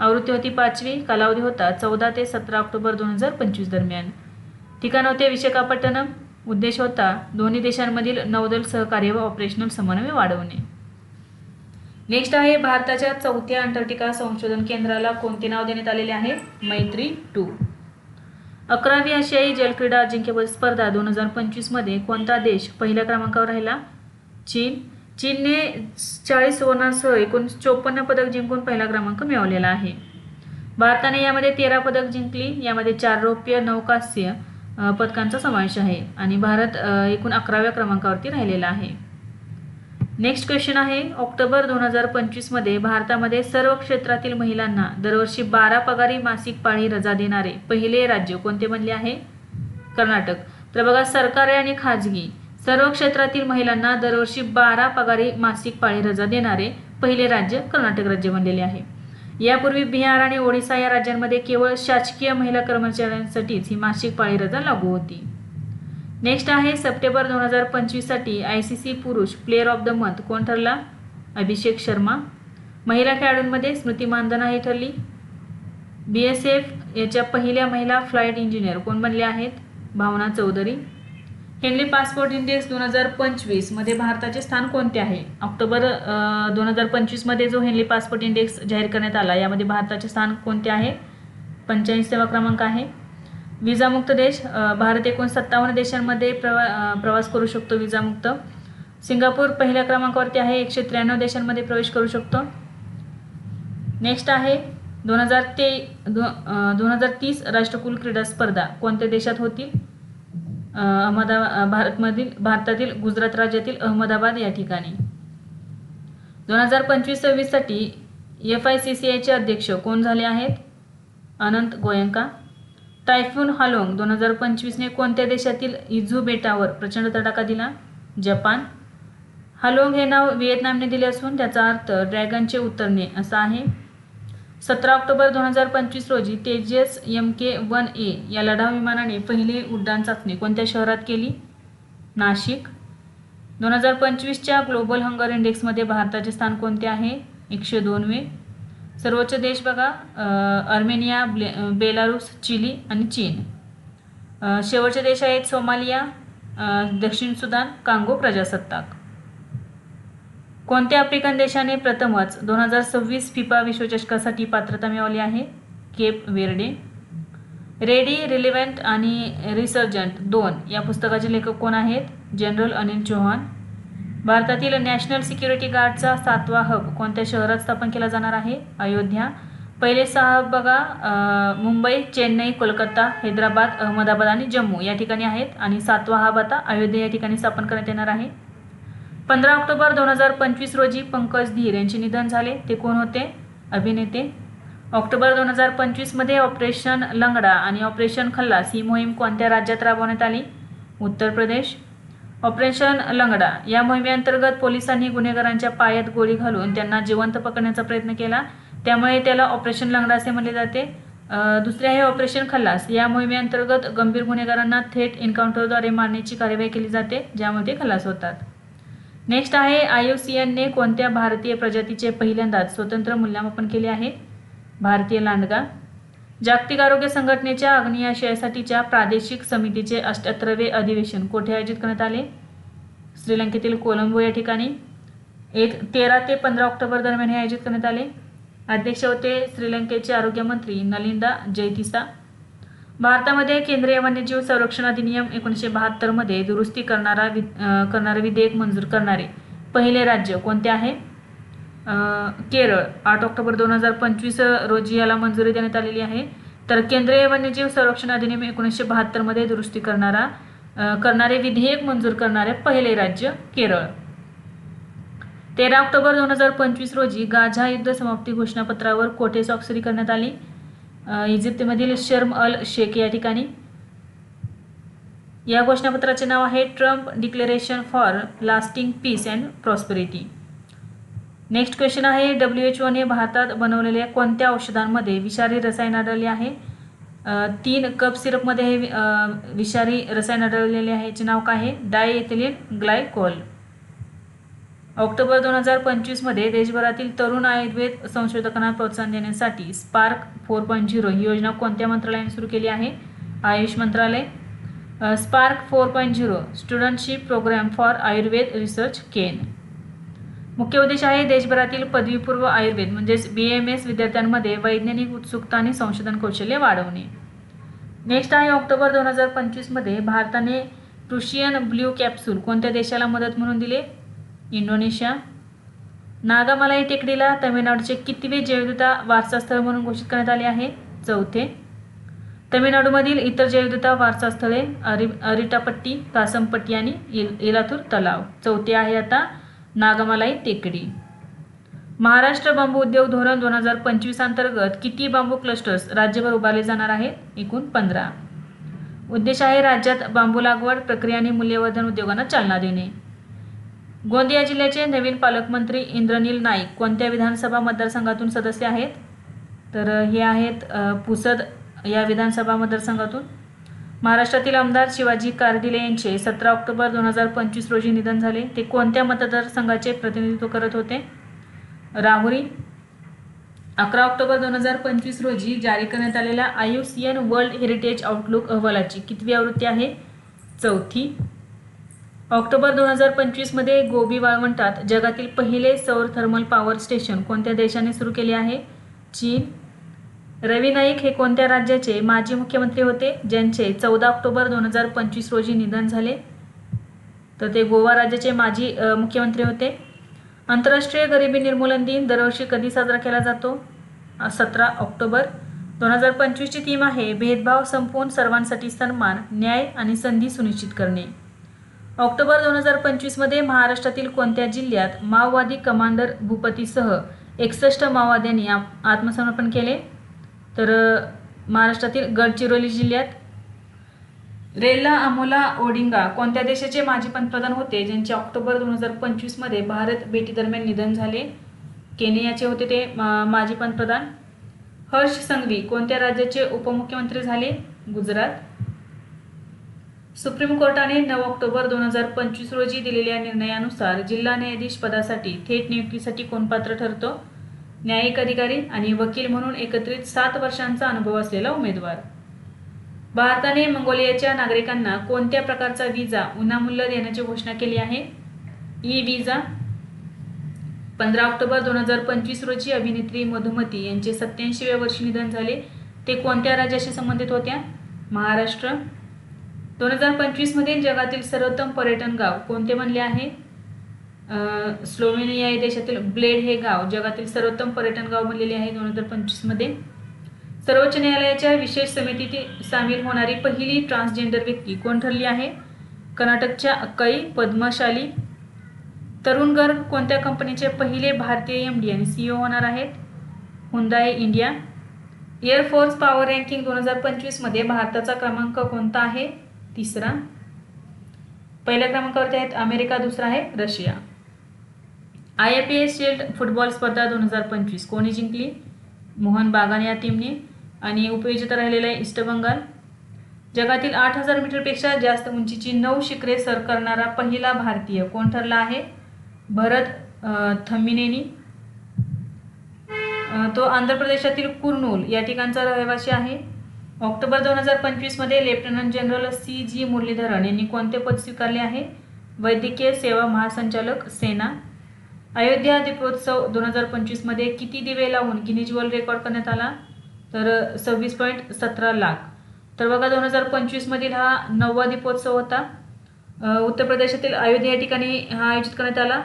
आवृत्ती होती 5वी. कालावधी होता 14 ते 17 ऑक्टोबर 2025 दरम्यान. ठिकाण होते विशाखापट्टणम. उद्देश होता दोन्ही देशांमधील नौदल सहकार्य व ऑपरेशनल समन्वय वाढवणे. नेक्स्ट आहे भारताच्या 4थ्या अंटार्क्टिका संशोधन केंद्राला कोणते नाव देण्यात आलेले आहे? मैत्री 2. 11वी आशियाई जलक्रीडा अजिंक्यपद स्पर्धा 2025मध्ये कोणता देश पहिल्या क्रमांकावर राहिला? चीन. चीनने 40 सुवर्णांसह एकूण 54 पदक जिंकून पहिला क्रमांक मिळवलेला आहे. भारताने यामध्ये 13 पदक जिंकली. यामध्ये 4 रौप्य 9 कांस्य पदकांचा समावेश आहे आणि भारत एकूण 11व्या क्रमांकावरती राहिलेला आहे. नेक्स्ट क्वेश्चन आहे, ऑक्टोबर 2025मध्ये भारतामध्ये सर्व क्षेत्रातील महिलांना दरवर्षी 12 पगारी मासिक पाळी रजा देणारे पहिले राज्य कोणते बनले आहे? कर्नाटक. तर बघा, सरकारी आणि खाजगी सर्व क्षेत्रातील महिलांना दरवर्षी 12 पगारी मासिक पाळी रजा देणारे पहिले राज्य कर्नाटक राज्य बनलेले आहे. यापूर्वी बिहार आणि ओडिशा या राज्यांमध्ये केवळ शासकीय महिला कर्मचाऱ्यांसाठीच ही मासिक पाळी रजा लागू होती. नेक्स्ट आहे सप्टेंबर 2025 साठी ICC पुरुष प्लेअर ऑफ द मंथ कोण ठरला? अभिषेक शर्मा. महिला खेळाडूंमध्ये स्मृती मानधना ही ठरली. BSF याच्या पहिल्या महिला फ्लाईट इंजिनियर कोण बनले आहेत? भावना चौधरी. हेनली पासपोर्ट इंडेक्स 2025 मध्ये भारताचे स्थान कोणते आहे? ऑक्टोबर 2025 मध्ये जो हेनली पासपोर्ट इंडेक्स जाहीर करण्यात आला यामध्ये भारताचे स्थान कोणते आहे? 85वा क्रमांक आहे. विजामुक्त देश, भारत एकूण 57 देशांमध्ये प्रवास करू शकतो विजामुक्त. सिंगापूर पहिल्या क्रमांकावरती आहे, 193 देशांमध्ये प्रवेश करू शकतो. नेक्स्ट आहे 2030 राष्ट्रकुल क्रीडा स्पर्धा कोणत्या देशात होतील? भारतातील गुजरात राज्यातील अहमदाबाद या ठिकाणी. 2025-26 साठी FICCIचे अध्यक्ष कोण झाले आहेत? अनंत गोयंका. टायफून हालोंग 2025 ने कोणत्या देशातील इझू बेटावर प्रचंड तडाखा दिला? जपान. हालोंग हे नाव व्हिएतनामने दिले असून त्याचा अर्थ ड्रॅगनचे उतरणे असा आहे. 17 ऑक्टोबर 2025 रोजी तेजस MK-1A या लढाऊ विमानाने पहिली उड्डाण चाचणी कोणत्या शहरात केली? नाशिक. 2025च्या ग्लोबल हंगर इंडेक्समध्ये भारताचे स्थान कोणते आहे? 102वे. सर्वोच्च देश बघा, अर्मेनिया, बेलारूस, चिली आणि चीन. शेवटचे देश आहेत सोमालिया, दक्षिण सुदान, कांगो प्रजासत्ताक. कोणत्या आफ्रिकन देशाने प्रथमच 2026 फिफा विश्वचषकासाठी पात्रता मिळवली आहे? Cape Verde. रेडी, रिलिव्हंट आणि रिसर्जंट 2 या पुस्तकाचे लेखक कोण आहेत? जनरल अनिल चौहान. भारतातील नॅशनल सिक्युरिटी गार्डचा 7वा हब कोणत्या शहरात स्थापन केला जाणार आहे? अयोध्या. पहिले 6 हब बघा, मुंबई, चेन्नई, कोलकाता, हैदराबाद, अहमदाबाद आणि जम्मू या ठिकाणी आहेत आणि 7वा हब आता अयोध्या या ठिकाणी स्थापन करण्यात येणार आहे. 15 ऑक्टोबर 2025 रोजी पंकज धीर यांचे निधन झाले. ते कोण होते? अभिनेते. ऑक्टोबर 2025 मध्ये ऑपरेशन लंगडा आणि ऑपरेशन खल्लास ही मोहीम कोणत्या राज्यात राबवण्यात आली? उत्तर प्रदेश. ऑपरेशन लंगडा या मोहिमेअंतर्गत पोलिसांनी गुन्हेगारांच्या पायात गोळी घालून त्यांना जिवंत पकडण्याचा प्रयत्न केला, त्यामुळे त्याला ऑपरेशन लंगडा असे म्हणले जाते. दुसरे आहे ऑपरेशन खल्लास. या मोहिमेअंतर्गत गंभीर गुन्हेगारांना थेट एन्काउंटरद्वारे मारण्याची कार्यवाही केली जाते, ज्यामध्ये खल्लास होतात. नेक्स्ट आहे IUCNने कोणत्या भारतीय प्रजातीचे पहिल्यांदाच स्वतंत्र मूल्यमापन केले आहे? भारतीय लांडगा. जागतिक आरोग्य संघटनेच्या आग्नेय आशियासाठीच्या प्रादेशिक समितीचे 78वे अधिवेशन कोठे आयोजित करण्यात आले? श्रीलंकेतील कोलंबो या ठिकाणी. 13 ते 15 ऑक्टोबर दरम्यान हे आयोजित करण्यात आले. अध्यक्ष होते श्रीलंकेचे आरोग्यमंत्री नलिंदा जयतिसा. भारतामध्ये केंद्रीय वन्यजीव संरक्षण अधिनियम 1972 मध्ये दुरुस्ती करणारे विधेयक मंजूर करणारे पहिले राज्य कोणते आहे? केरळ. 8 ऑक्टोबर 2025 रोजी याला मंजुरी देण्यात आलेली आहे. तर केंद्रीय वन्यजीव संरक्षण अधिनियम 1972 मध्ये दुरुस्ती करणारे विधेयक मंजूर करणारे पहिले राज्य केरळ. 13 ऑक्टोबर 2025 रोजी गाझा युद्ध समाप्ती घोषणापत्रावर कोठे स्वाक्षरी करण्यात आली? इजिप्तमधील शर्म अल शेख या ठिकाणी. या घोषणापत्राचे नाव आहे Trump declaration for lasting peace and prosperity. Next question आहे WHO ने भारतात बनवलेल्या कोणत्या औषधांमध्ये विषारी रसायन आढळले आहे? 3 कप सिरपमध्ये हे विषारी रसायन आढळलेले आहे. याचे नाव काय आहे? डायइथिलीन ग्लायकोल. ऑक्टोबर 2025 मध्ये देशभरातील तरुण आयुर्वेद संशोधकांना प्रोत्साहन देण्यासाठी स्पार्क 4.0 ही योजना कोणत्या मंत्रालयाने सुरू केली आहे? आयुष मंत्रालय. Spark 4.0 studentship programme for Ayurveda research केन. मुख्य उद्देश आहे देशभरातील पदवीपूर्व आयुर्वेद म्हणजेच BAMS विद्यार्थ्यांमध्ये वैज्ञानिक उत्सुकता आणि संशोधन कौशल्य वाढवणे. नेक्स्ट आहे ऑक्टोबर 2025 मध्ये भारताने प्रुशियन ब्ल्यू कॅप्सूल कोणत्या देशाला मदत म्हणून दिले? इंडोनेशिया. नागामालाई टेकडीला तमिळनाडूचे कितवे जैवविविधता वारसा स्थळ म्हणून घोषित करण्यात आले आहे? 4थे. तमिळनाडूमधील इतर जैवविविधता वारसा स्थळे अरिटापट्टी, कासमपट्टी आणि इलाथूर तलाव. 4थे आहे आता नागामालाई टेकडी. महाराष्ट्र बांबू उद्योग धोरण 2025 अंतर्गत किती बांबू क्लस्टर्स राज्यभर उभारले जाणार आहेत? एकूण 15. उद्देश आहे राज्यात बांबू लागवड प्रक्रिया आणि मूल्यवर्धन उद्योगांना चालना देणे. गोंदिया जिल्ह्याचे नवीन पालकमंत्री इंद्रनील नाईक कोणत्या विधानसभा मतदारसंघातून सदस्य आहेत? तर हे आहेत पुसद या विधानसभा मतदारसंघातून. महाराष्ट्रातील आमदार शिवाजी कारदिले यांचे 17 ऑक्टोबर 2025 रोजी निधन झाले. ते कोणत्या मतदारसंघाचे प्रतिनिधित्व करत होते? राहुरी. 11 ऑक्टोबर 2025 रोजी जारी करण्यात आलेल्या IUCN वर्ल्ड हेरिटेज आउटलुक अहवालाची कितवी आवृत्ती आहे? 4थी. ऑक्टोबर 2025 मध्ये गोबी वाळवंटात जगातील पहिले सौर थर्मल पॉवर स्टेशन कोणत्या देशाने सुरू केले आहे? चीन. रवी नाईक हे कोणत्या राज्याचे माजी मुख्यमंत्री होते ज्यांचे 14 ऑक्टोबर 2025 रोजी निधन झाले? तर ते गोवा राज्याचे माजी मुख्यमंत्री होते. आंतरराष्ट्रीय गरिबी निर्मूलन दिन दरवर्षी कधी साजरा केला जातो? 17 ऑक्टोबर. 2025 ची थीम आहे भेदभाव संपवून सर्वांसाठी सन्मान, न्याय आणि संधी सुनिश्चित करणे. ऑक्टोबर 2025 मध्ये महाराष्ट्रातील कोणत्या जिल्ह्यात माओवादी कमांडर भूपतीसह 61 माओवाद्यांनी आत्मसमर्पण केले? तर महाराष्ट्रातील गडचिरोली जिल्ह्यात. रेल्ला अमोला ओडिंगा कोणत्या देशाचे माजी पंतप्रधान होते ज्यांचे ऑक्टोबर 2025 मध्ये भारत भेटीदरम्यान निधन झाले? केनियाचे होते ते माजी पंतप्रधान. हर्ष संघवी कोणत्या राज्याचे उपमुख्यमंत्री झाले? गुजरात. सुप्रीम कोर्टाने 9 ऑक्टोबर 2025 रोजी दिलेल्या निर्णयानुसार जिल्हा न्यायाधीश पदासाठी थेट नियुक्तीसाठी कोण पात्र ठरतो? न्यायिक अधिकारी आणि वकील म्हणून एकत्रित 7 वर्षांचा अनुभव असलेला उमेदवार. भारताने मंगोलियाच्या नागरिकांना कोणत्या प्रकारचा विजा विनामूल्य देण्याची घोषणा केली आहे? ई-विजा. 15 ऑक्टोबर 2025 रोजी अभिनेत्री मधुमती यांचे 87व्या वर्षी निधन झाले. ते कोणत्या राज्याशी संबंधित होत्या? महाराष्ट्र. 2025 मध्ये जगातील सर्वोत्तम पर्यटन गाव कोणते बनले आहे? स्लोव्हेनिया या देशातील ब्लेड हे गाव जगातील सर्वोत्तम पर्यटन गाव बनलेले आहे 2025 मध्ये. सर्वोच्च न्यायालयाच्या विशेष समितीत सामील होणारी पहिली ट्रान्सजेंडर व्यक्ती कोण ठरली आहे? कर्नाटकच्या अक्काई पद्मशाली. तरुण गर्ग कोणत्या कंपनीचे पहिले भारतीय MD आणि CEO होणार आहेत? Hyundai India. Air force power ranking 2025 मध्ये भारताचा क्रमांक कोणता आहे? 3रा. पहिल्या क्रमांकावरती आहेत अमेरिका, दुसरा आहे रशिया. IFAF शील्ड फुटबॉल स्पर्धा 2025 कोणी जिंकली? मोहन बागान या टीमने. आणि उपविजेता राहिलेला आहे ईस्ट बंगाल. जगातील 8000 मीटरपेक्षा जास्त उंचीची 9 शिखरे सर करणारा पहिला भारतीय कोण ठरला आहे? भरत थम्मिनेनी. तो आंध्र प्रदेशातील कुर्नूल या ठिकाणचा रहिवासी आहे. ऑक्टोबर 2025 मध्ये लेफ्टनंट जनरल CG मुरलीधरन यांनी कोणते पद स्वीकारले आहे? वैद्यकीय सेवा महासंचालक, सेना. अयोध्या दीपोत्सव 2025 मध्ये किती दिवे लावून गिनीज वर्ल्ड रेकॉर्ड करण्यात आला? तर 26.17 लाख. तर बघा 2025 मधील हा 9वा दीपोत्सव होता. उत्तर प्रदेशातील अयोध्या या ठिकाणी हा आयोजित करण्यात आला.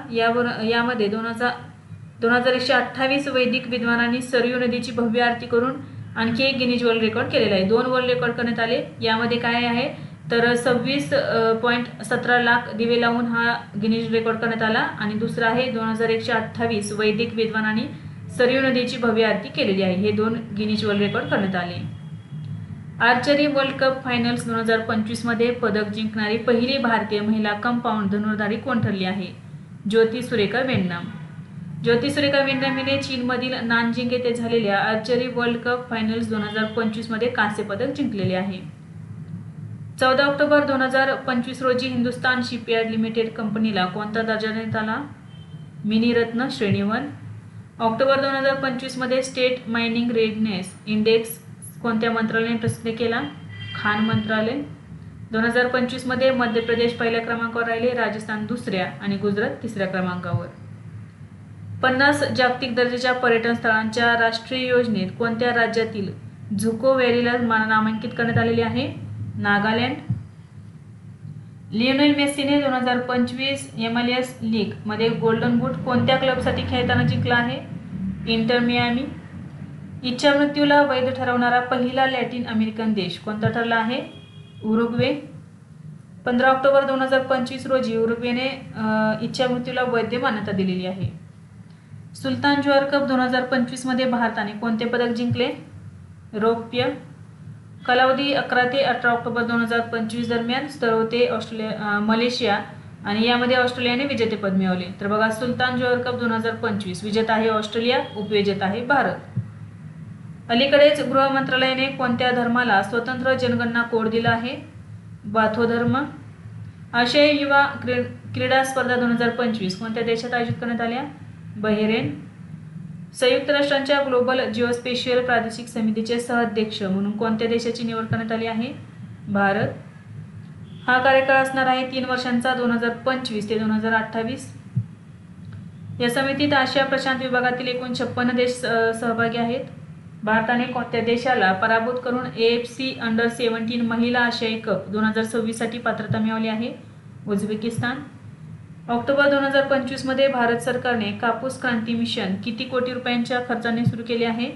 यामध्ये 2128 वैदिक विद्वानांनी सरयू नदीची भव्य आरती करून आणखी एक गिनीज वर्ल्ड रेकॉर्ड केलेला आहे. 2 वर्ल्ड रेकॉर्ड करण्यात आले. यामध्ये काय आहे तर 26.17 लाख दिवे लावून हा गिनीज रेकॉर्ड करण्यात आला आणि दुसरा आहे 2128 वैदिक विद्वानांनी सरयू नदीची भव्य आरती केलेली आहे. हे 2 गिनीज वर्ल्ड रेकॉर्ड करण्यात आले. आर्चरी वर्ल्ड कप फायनल्स 2025 मध्ये पदक जिंकणारी पहिली भारतीय महिला कंपाऊंड धनुर्धारी कोण ठरली आहे? ज्योती सुरेखा वेन्नम. ज्योती सुरेखा वेन्नम हिने चीनमधील नानजिंग येथे झालेल्या आर्चरी वर्ल्ड कप फायनल्स 2025 मध्ये कांस्य पदक जिंकलेले आहे. 14 ऑक्टोबर 2025 रोजी हिंदुस्तान शिपयार्ड लिमिटेड कंपनीला कोणता दर्जा देण्यात आला? मिनीरत्न श्रेणी 1. ऑक्टोबर 2025 मध्ये स्टेट मायनिंग रेडनेस इंडेक्स कोणत्या मंत्रालयाने प्रसिद्ध केला? खान मंत्रालय. 2025 मध्ये मध्य प्रदेश पहिल्या क्रमांकावर राहिले, राजस्थान दुसऱ्या आणि गुजरात 3ऱ्या क्रमांकावर. 50 जागतिक दर्जाच्या पर्यटन स्थळांच्या राष्ट्रीय योजनेत कोणत्या राज्यातील झुको व्हॅलीला नामांकित करण्यात आलेले आहे? नागालँड. लिओनेल मेस्सीने 2025 MLS लीग मध्ये गोल्डन बूट कोणत्या क्लबसाठी खेळताना जिंकला आहे? Inter Miami. इच्छा मृत्यूला वैध ठरवणारा पहिला लॅटिन अमेरिकन देश कोणता ठरला आहे? उरुग्वे. 15 ऑक्टोबर 2025 रोजी उरुग्वेने इच्छा मृत्यूला वैध मान्यता दिलेली आहे. सुलतान जोहर कप 2025 मध्ये भारताने कोणते पदक जिंकले? रौप्य. कालावधी 11 ते 18 ऑक्टोबर 2025 दरम्यान. स्थळ होते मलेशिया आणि यामध्ये ऑस्ट्रेलियाने विजेतेपद मिळवले. तर बघा, सुलतान जोहर कप 2025 विजेता आहे ऑस्ट्रेलिया, उपविजेता आहे भारत. अलीकडेच गृह मंत्रालयाने कोणत्या धर्माला स्वतंत्र जनगणना कोड दिला आहे? बाथो धर्म. आशियाई युवा क्रीडा स्पर्धा 2025 कोणत्या देशात आयोजित करण्यात आल्या? बहरेन. संयुक्त राष्ट्रांच्या ग्लोबल जिओस्पेशियल प्रादेशिक समितीचे सहअध्यक्ष म्हणून कोणत्या देशाची निवड करण्यात आली आहे? भारत. हा कार्यकाळ असणार आहे 3 वर्षांचा, 2025 ते 2028. या समितीत आशिया प्रशांत विभागातील एकूण 56 देश सहभागी आहेत. भारताने कोणत्या देशाला पराभूत करून AFC अंडर-17 महिला आशियाई कप 2026 साठी पात्रता मिळवली आहे? उझबेकिस्तान. ऑक्टोबर 2025 मध्ये भारत सरकारने कापूस क्रांती मिशन किती कोटी रुपयांच्या खर्चाने सुरू केले आहे?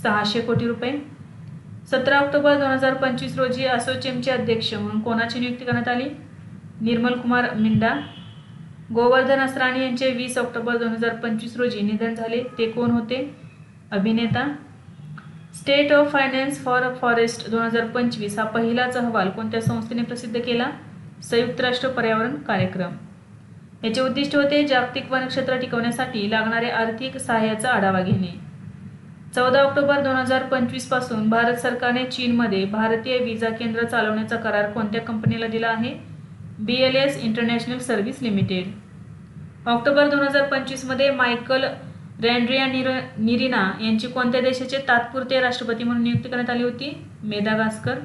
600 कोटी रुपये. 17 ऑक्टोबर 2025 रोजी असोचेमचे अध्यक्ष म्हणून कोणाची नियुक्ती करण्यात आली? निर्मल कुमार मिंडा. गोवर्धन असराणी यांचे 20 ऑक्टोबर 2025 रोजी निधन झाले. ते कोण होते? अभिनेता. State of finance for forest 2025 हा पहिलाच अहवाल कोणत्या संस्थेने प्रसिद्ध केला? संयुक्त राष्ट्र पर्यावरण कार्यक्रम. याचे उद्दिष्ट होते जागतिक वनक्षेत्र टिकवण्यासाठी लागणारे आर्थिक सहाय्याचा आढावा घेणे. 14 ऑक्टोबर 2025 पासून भारत सरकारने चीनमध्ये भारतीय विजा केंद्र चालवण्याचा करार कोणत्या कंपनीला दिला आहे? BLS international service limited. October 2025 मध्ये मायकल रँड्रियानिरिना यांची कोणत्या देशाचे तात्पुरते राष्ट्रपती म्हणून नियुक्ती करण्यात आली होती? मेदागास्कर.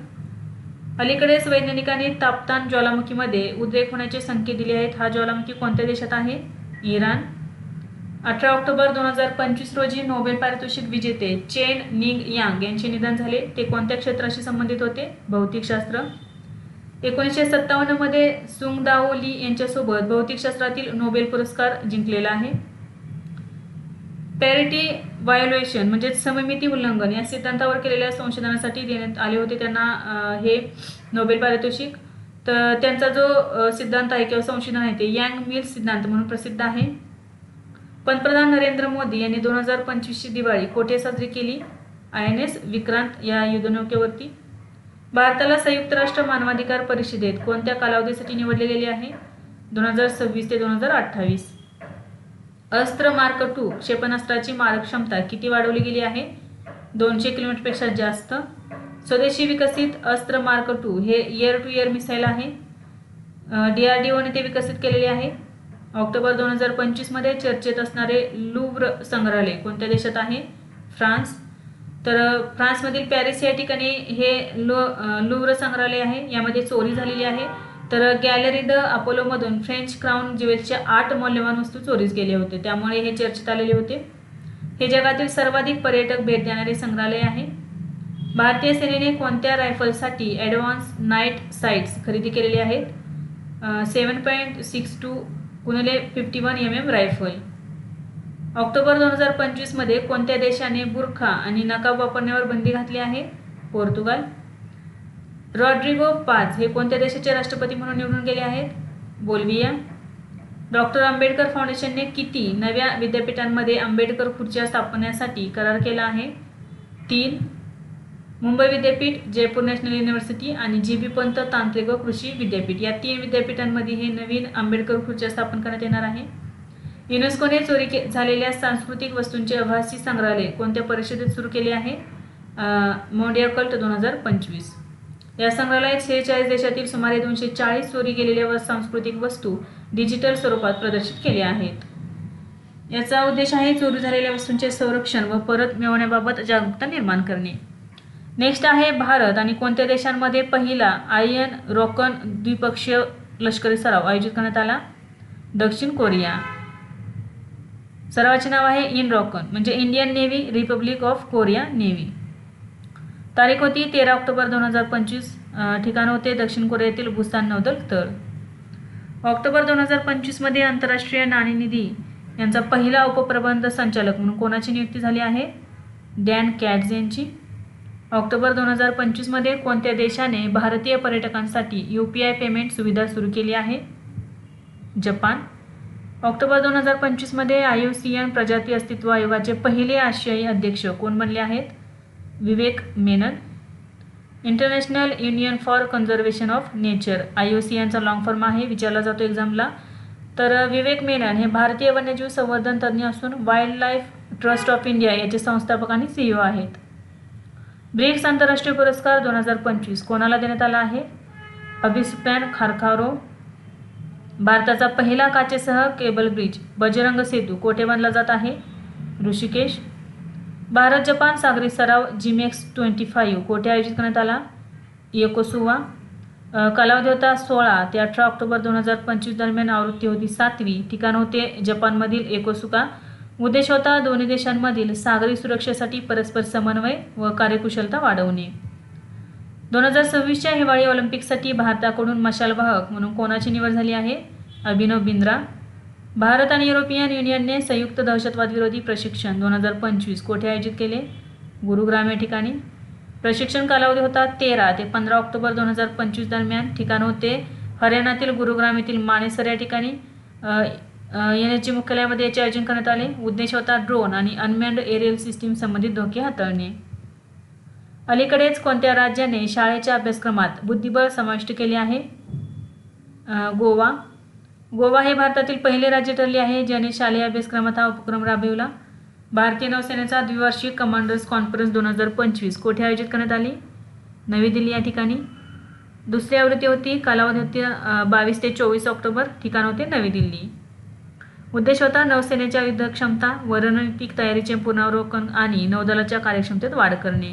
अलीकडेच वैज्ञानिकांनी तापतान ज्वालामुखीमध्ये उद्रेक होण्याचे संकेत दिले आहेत. हा ज्वालामुखी कोणत्या देशात आहे? इराण. 18 ऑक्टोबर 2025 रोजी नोबेल पारितोषिक विजेते चेन निंग यांग यांचे निधन झाले. ते कोणत्या क्षेत्राशी संबंधित होते? भौतिकशास्त्र. 1957 मध्ये सुंगदाओ ली यांच्यासोबत भौतिकशास्त्रातील नोबेल पुरस्कार जिंकलेला आहे. पॅरिटी व्हायोलेशन म्हणजे सममिती उल्लंघन या सिद्धांतावर केलेल्या संशोधनासाठी देण्यात आले होते त्यांना हे नोबेल पारितोषिक. तर त्यांचा जो सिद्धांत आहे किंवा संशोधन आहे ते यांग मिल्स सिद्धांत म्हणून प्रसिद्ध आहे. पंतप्रधान नरेंद्र मोदी यांनी 2025 ची दिवाळी कोठे साजरी केली? INS विक्रांत या युद्धनौकेवरती. भारताला संयुक्त राष्ट्र मानवाधिकार परिषदेत कोणत्या कालावधीसाठी निवडले गेले आहे? 2026 ते 2028. अस्त्र मार्क 2 क्षेपणास्त्राची मारक क्षमता किती वाढवली गेली आहे? 200 किलोमीटरपेक्षा जास्त. स्वदेशी विकसित अस्त्र मार्क 2 हे एअर टू एअर मिसाईल आहे. DRDOने ते विकसित केलेले आहे. ऑक्टोबर 2025 मध्ये चर्चेत असणारे लुव्र संग्रहालय कोणत्या देशात आहे? फ्रान्स. तर फ्रान्समधील पॅरिस या ठिकाणी हे लुव्र संग्रहालय आहे. यामध्ये चोरी झालेली आहे. तर गॅलरी द अपोलोमधून फ्रेंच क्राउन ज्वेल्सच्या 8 मौल्यवान वस्तू चोरीस गेले होते, त्यामुळे हे चर्चेत आलेले होते. हे जगातील सर्वाधिक पर्यटक भेट देणारे संग्रहालय आहे. भारतीय सेनेने कोणत्या रायफलसाठी ॲडव्हान्स नाईट साईट्स खरेदी केलेले आहेत? 7.62 × 51 mm रायफल. ऑक्टोबर 2025 मध्ये कोणत्या देशाने बुरखा आणि नकाब वापरण्यावर बंदी घातली आहे? पोर्तुगाल. रॉड्रिगो पाझ हे कोणत्या देशाचे राष्ट्रपती म्हणून निवडून गेले आहेत? बोल्व्हिया. डॉक्टर आंबेडकर फाउंडेशनने किती नव्या विद्यापीठांमध्ये आंबेडकर खुर्च्या स्थापण्यासाठी करार केला आहे? 3. मुंबई विद्यापीठ, जयपूर नॅशनल युनिव्हर्सिटी आणि GB पंत तांत्रिक व कृषी विद्यापीठ या 3 विद्यापीठांमध्ये हे नवीन आंबेडकर खुर्च्या स्थापन करण्यात येणार आहे. युनेस्कोने चोरी झालेल्या सांस्कृतिक वस्तूंचे आभासी संग्रहालय कोणत्या परिषदेत सुरू केले आहे? मोंडियाकल्ट 2025. या संग्रहालयात 46 देशातील सुमारे 240 चोरी गेलेल्या सांस्कृतिक वस्तू डिजिटल स्वरूपात प्रदर्शित केल्या आहेत. याचा उद्देश आहे चोरी झालेल्या वस्तूंचे संरक्षण व परत मिळवण्याबाबत जागरूकता निर्माण करणे. नेक्स्ट आहे भारत आणि कोणत्या देशांमध्ये पहिला आयन रॉकन द्विपक्षीय लष्करी सराव आयोजित करण्यात आला? दक्षिण कोरिया. सरावाचे नाव आहे इनरॉकन म्हणजे Indian navy Republic of Korea navy. तारीख होती 13 ऑक्टोबर 2025. ठिकाण होते दक्षिण कोरियातील बुसान नौदल तळ. ऑक्टोबर 2025 मध्ये आंतरराष्ट्रीय नाणेनिधी यांचा पहिला उपप्रबंध संचालक म्हणून कोणाची नियुक्ती झाली आहे? डॅन कॅट्झ यांची. ऑक्टोबर 2025 मध्ये कोणत्या देशाने भारतीय पर्यटकांसाठी UPI पेमेंट सुविधा सुरू केली आहे? जपान. ऑक्टोबर 2025 मध्ये IUCN प्रजाती अस्तित्व आयोगाचे पहिले आशियाई अध्यक्ष कोण बनले आहेत? Vivek Menon. International Union for Conservation of Nature, IOC यांचा लॉंग फॉर्म आहे, विचारला जातो एक्झामला. तर विवेक मेनन हे भारतीय वन्यजीव संवर्धन तज्ज्ञ असून wild life trust of India याचे संस्थापक आणि CEO आहेत. ब्रिक्स आंतरराष्ट्रीय पुरस्कार 2025 कोणाला देण्यात आला आहे? अभिस्पॅन खारखारो. भारताचा पहिला काचेसह केबल ब्रिज बजरंग सेतू कोठे बांधला जात आहे? ऋषिकेश. भारत जपान सागरी सराव GMEX 25 कोठे आयोजित करण्यात आला? योकोसुवा. कालावधी होता 16 ते 18 ऑक्टोबर 2025 दरम्यान. आवृत्ती होती 7वी. ठिकाण होते जपानमधील योकोसुका. उद्देश होता दोन्ही देशांमधील सागरी सुरक्षेसाठी परस्पर समन्वय व कार्यकुशलता वाढवणे. 2026च्या हिवाळी ऑलिम्पिकसाठी भारताकडून मशालवाहक म्हणून कोणाची निवड झाली आहे? अभिनव बिंद्रा. भारत आणि युरोपियन युनियनने संयुक्त दहशतवाद विरोधी प्रशिक्षण 2025 कोठे आयोजित केले? गुरुग्राम या ठिकाणी. प्रशिक्षण कालावधी होता 13 ते 15 ऑक्टोबर 2025 दरम्यान. ठिकाण होते हरियाणातील गुरुग्राम येथील मानेसर या ठिकाणी. NHC मुख्यालयामध्ये याचे आयोजन करण्यात आले. उद्देश होता ड्रोन आणि अनमॅन्ड एरियल सिस्टीम संबंधित धोके हाताळणे. अलीकडेच कोणत्या राज्याने शाळेच्या अभ्यासक्रमात बुद्धिबळ समाविष्ट केले आहे? गोवा. गोवा हे भारतातील पहिले राज्य ठरले आहे ज्याने शालेय अभ्यासक्रमात हा उपक्रम राबविला. भारतीय नौसेनेचा द्विवार्षिक कमांडर्स कॉन्फरन्स 2025 कोठे आयोजित करण्यात आली? नवी दिल्ली या ठिकाणी. दुसरी आवृत्ती होती. कालावधी होती 22 ते 24 ऑक्टोबर. ठिकाण होते नवी दिल्ली. उद्देश होता नौसेनेच्या युद्ध क्षमता व रणनीतिक तयारीचे पुनरावलोकन आणि नौदलाच्या कार्यक्षमतेत वाढ करणे.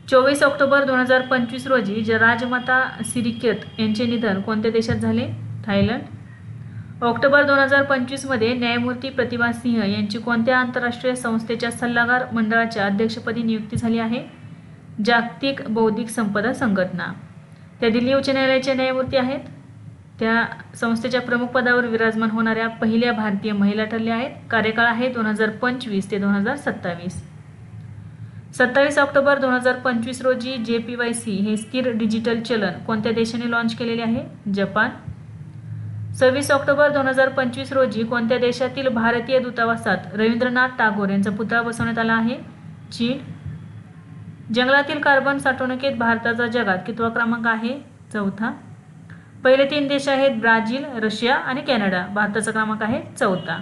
24 ऑक्टोबर 2025 रोजी राजमाता सिरिकेत यांचे निधन कोणत्या देशात झाले? थायलंड. ऑक्टोबर 2025 मध्ये न्यायमूर्ती प्रतिभा सिंह यांची कोणत्या आंतरराष्ट्रीय संस्थेच्या सल्लागार मंडळाच्या अध्यक्षपदी नियुक्ती झाली आहे? जागतिक बौद्धिक संपदा संघटना. त्या दिल्ली उच्च न्यायालयाचे न्यायमूर्ती आहेत. त्या संस्थेच्या प्रमुख पदावर विराजमान होणाऱ्या पहिल्या भारतीय महिला ठरल्या आहेत. कार्यकाळ आहे 2025 ते 2027. 27 ऑक्टोबर 2025 रोजी JPYC हे स्थिर डिजिटल चलन कोणत्या देशाने लॉन्च केलेले आहे? जपान. 26 ऑक्टोबर 2025 रोजी कोणत्या देशातील भारतीय दूतावासात रवींद्रनाथ टागोर यांचा पुतळा बसवण्यात आला आहे? चीन. जंगलातील कार्बन साठवणुकीत भारताचा जगात कितवा क्रमांक आहे? 4था. पहिले 3 देश आहेत ब्राझील, रशिया आणि कॅनडा. भारताचा क्रमांक आहे 4था.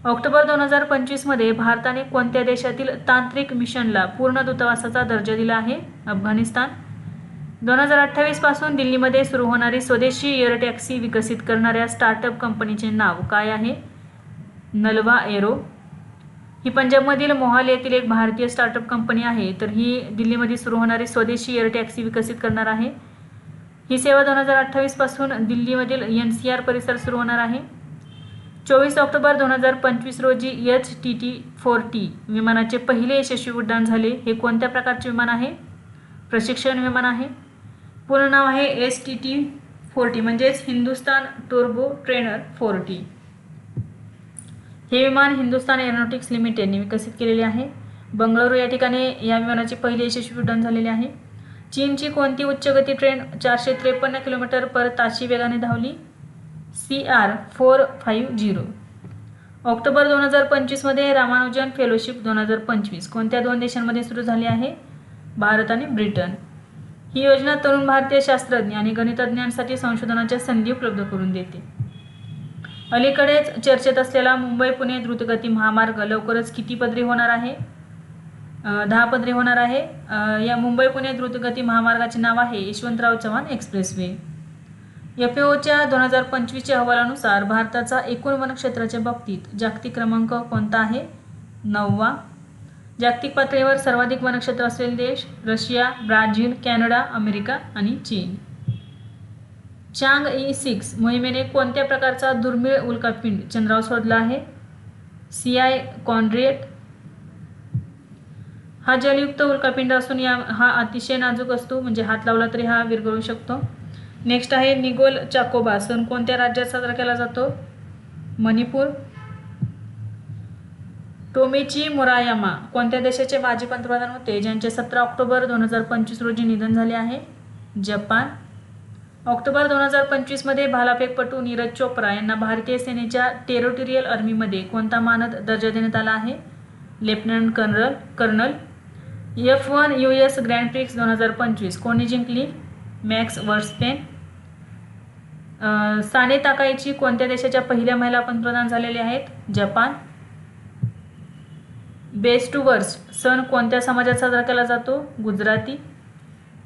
ऑक्टोबर 2025 मध्ये भारताने कोणत्या देशातील तांत्रिक मिशनला पूर्ण दूतावासाचा दर्जा दिला आहे? अफगाणिस्तान. 2028 पासून दिल्लीमध्ये सुरू होणारी स्वदेशी एअर टॅक्सी विकसित करणाऱ्या स्टार्टअप कंपनीचे नाव काय आहे? नलवा एरो. ही पंजाबमधील मोहाली येथील एक भारतीय स्टार्टअप कंपनी आहे. तर ही दिल्लीमध्ये सुरू होणारी स्वदेशी एअर टॅक्सी विकसित करणार आहे. ही सेवा 2028 पासून दिल्लीमधील NCR परिसर सुरू होणार आहे. 24 ऑक्टोबर 2025 रोजी HTT-40 विमानाचे पहिले यशस्वी उड्डाण झाले. हे कोणत्या प्रकारचे विमान आहे? प्रशिक्षण विमान आहे. पूर्ण नाव आहे HTT-40 म्हणजेच हिंदुस्तान टुर्बो ट्रेनर 40. हे विमान हिंदुस्तान एरोनॉटिक्स लिमिटेडने विकसित केलेले आहे. बंगळुरू या ठिकाणी या विमानाचे पहिले यशस्वी उड्डाण झालेले आहे. चीनची कोणती उच्च गती ट्रेन 453 किलोमीटर पर ताशी वेगाने धावली? CR-450. ऑक्टोबर 2025 मध्ये रामानुजन फेलोशिप 2025 कोणत्या 2 देशांमध्ये सुरू झाली आहे? भारत आणि ब्रिटन. ही योजना तरुण भारतीय शास्त्रज्ञ आणि गणितज्ञांसाठी संशोधनाच्या संधी उपलब्ध करून देते. अलीकडेच चर्चेत असलेला मुंबई-पुणे द्रुतगती महामार्ग लवकरच किती पदरी होणार आहे? 10 पदरी होणार आहे. या मुंबई-पुणे द्रुतगती महामार्गाचे नाव आहे यशवंतराव चव्हाण एक्सप्रेसवे. FAOच्या 2025च्या अहवालानुसार भारताचा एकूण वनक्षेत्राच्या बाबतीत जागतिक क्रमांक कोणता आहे? 9वा. जागतिक पातळीवर सर्वाधिक वनक्षेत्र असलेले देश? रशिया, ब्राझील, कॅनडा, अमेरिका आणि चीन. चांग-ई-6 मोहिमेने कोणत्या प्रकारचा दुर्मिळ उल्कापिंड चंद्रावर सोडला आहे? CI कॉन्ड्रिएट. हा जलयुक्त उल्कापिंड असून हा अतिशय नाजूक असतो, म्हणजे हात लावला तरी हा विरघळू शकतो. नेक्स्ट आहे निगोल चाकोबा सण कोणत्या राज्यात साजरा केला जातो? मणिपूर. टोमिची मुरायामा कोणत्या देशाचे माजी पंतप्रधान होते ज्यांचे 17 ऑक्टोबर 2025 रोजी निधन झाले आहे? जपान. ऑक्टोबर 2025 मध्ये भालाफेकपटू नीरज चोप्रा यांना भारतीय सेनेच्या टेरिटोरियल आर्मीमध्ये कोणता मानद दर्जा देण्यात आला आहे? Lieutenant colonel. F1 US grand prix 2025 कोणी जिंकली? मॅक्स वर्स्टेपेन. साने ताकाईची कोणत्या देशाच्या पहिल्या महिला पंतप्रधान झालेल्या आहेत? जपान. बेस्ट टू वर्स्ट सण कोणत्या समाजात साजरा केला जातो? गुजराती.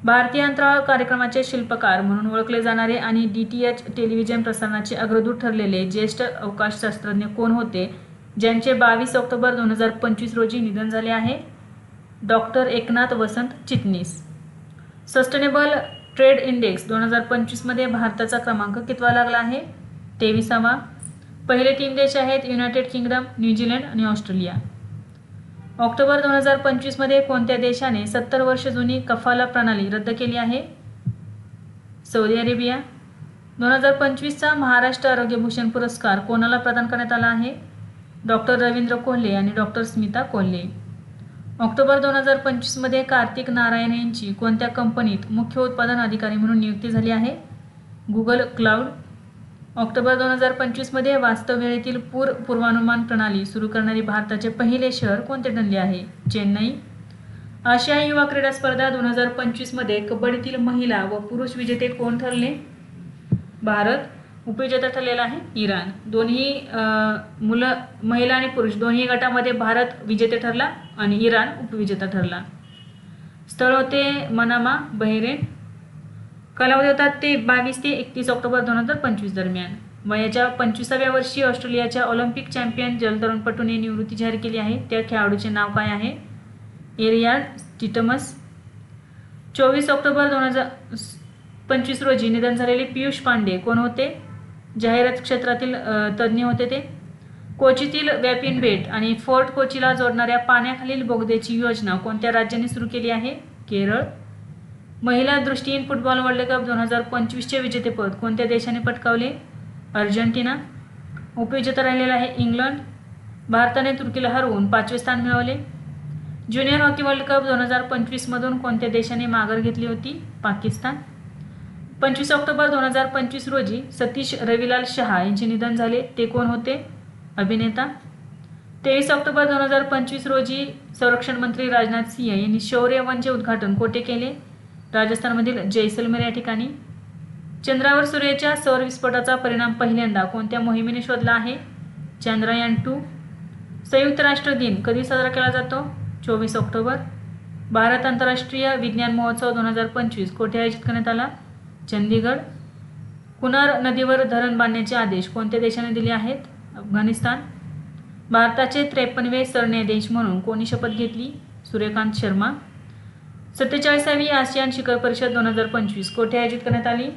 भारतीय अंतराळ कार्यक्रमाचे शिल्पकार म्हणून ओळखले जाणारे आणि DTH टेलिव्हिजन प्रसारणाचे अग्रदूत ठरलेले ज्येष्ठ अवकाशशास्त्रज्ञ कोण होते, ज्यांचे 22 ऑक्टोबर 2025 रोजी निधन झाले आहे? डॉक्टर एकनाथ वसंत चिटणीस. सस्टेनेबल ट्रेड इंडेक्स 2025 मध्ये भारताचा क्रमांक कितवा लागला आहे? 23वा. पहिले 3 देश आहेत युनायटेड किंगडम, न्यूझीलंड आणि ऑस्ट्रेलिया. ऑक्टोबर 2025 मध्ये कोणत्या देशाने 70 वर्ष जुनी कफाला प्रणाली रद्द केली आहे? Saudi Arabia. 2025चा महाराष्ट्र आरोग्यभूषण पुरस्कार कोणाला प्रदान करण्यात आला आहे? डॉक्टर रवींद्र कोल्हे आणि डॉक्टर स्मिता कोल्हे. ऑक्टोबर 2025 मध्ये कार्तिक नारायण यांची कोणत्या कंपनीत मुख्य उत्पादन अधिकारी म्हणून नियुक्ती झाली आहे? Google cloud. ऑक्टोबर 2025 मध्ये वास्तव वेळेतील पूर पूर्वानुमान प्रणाली सुरू करणारे भारताचे पहिले शहर कोणते ठरले आहे? चेन्नई. आशियाई युवा क्रीडा स्पर्धा 2025 मध्ये कबड्डीतील महिला व पुरुष विजेते कोण ठरले? भारत. उपविजेता ठरलेला आहे इराण. दोन्ही महिला आणि पुरुष दोन्ही गटामध्ये भारत विजेते ठरला आणि इराण उपविजेता ठरला. स्थळ होते मनामा, बहरेन. कालावधी होता ते 22 ते 31 ऑक्टोबर 2025 दरम्यान. वयाच्या 25व्या वर्षी ऑस्ट्रेलियाच्या ऑलिम्पिक चॅम्पियन जलतरणपटूने निवृत्ती जाहीर केली आहे. त्या खेळाडूचे नाव काय आहे? एरियाड टिटमस. 24 ऑक्टोबर 2025 रोजी निधन झालेले पियुष पांडे कोण होते? जाहिरात क्षेत्रातील तज्ज्ञ होते ते. कोचीतील व्यापिन बेट आणि फोर्ट कोचीला जोडणाऱ्या पाण्याखालील बोगद्याची योजना कोणत्या राज्याने सुरू केली आहे? केरळ. महिला दृष्टीहीन फुटबॉल वर्ल्ड कप 2025चे विजेतेपद कोणत्या देशाने पटकावले? अर्जेंटिना. उपविजेता राहिलेला आहे इंग्लंड. भारताने तुर्कीला हरवून 5वे स्थान मिळवले. ज्युनियर हॉकी वर्ल्ड कप 2025 मधून कोणत्या देशाने माघार घेतली होती? पाकिस्तान. 25 ऑक्टोबर 2025 रोजी सतीश रविलाल शहा यांचे निधन झाले. ते कोण होते? अभिनेता. 23 ऑक्टोबर 2025 रोजी संरक्षण मंत्री राजनाथ सिंह यांनी शौर्य वनचे उद्घाटन कोठे केले? राजस्थानमधील जैसलमेर या ठिकाणी. चंद्रावर सूर्याच्या सौर विस्फोटाचा परिणाम पहिल्यांदा कोणत्या मोहिमेने शोधला आहे? चंद्रयान 2. संयुक्त राष्ट्र दिन कधी साजरा केला जातो? 24 ऑक्टोबर. भारत आंतरराष्ट्रीय विज्ञान महोत्सव 2025 कोठे आयोजित करण्यात आला? चंदीगड. कुनार नदीवर धरण बांधण्याचे आदेश कोणत्या देशाने दिले आहेत? अफगाणिस्तान. भारताचे 53वे सरन्यायाधीश म्हणून कोणी शपथ घेतली? सूर्यकांत शर्मा. 47वी आसियान शिखर परिषद 2025 कोठे आयोजित करण्यात आली?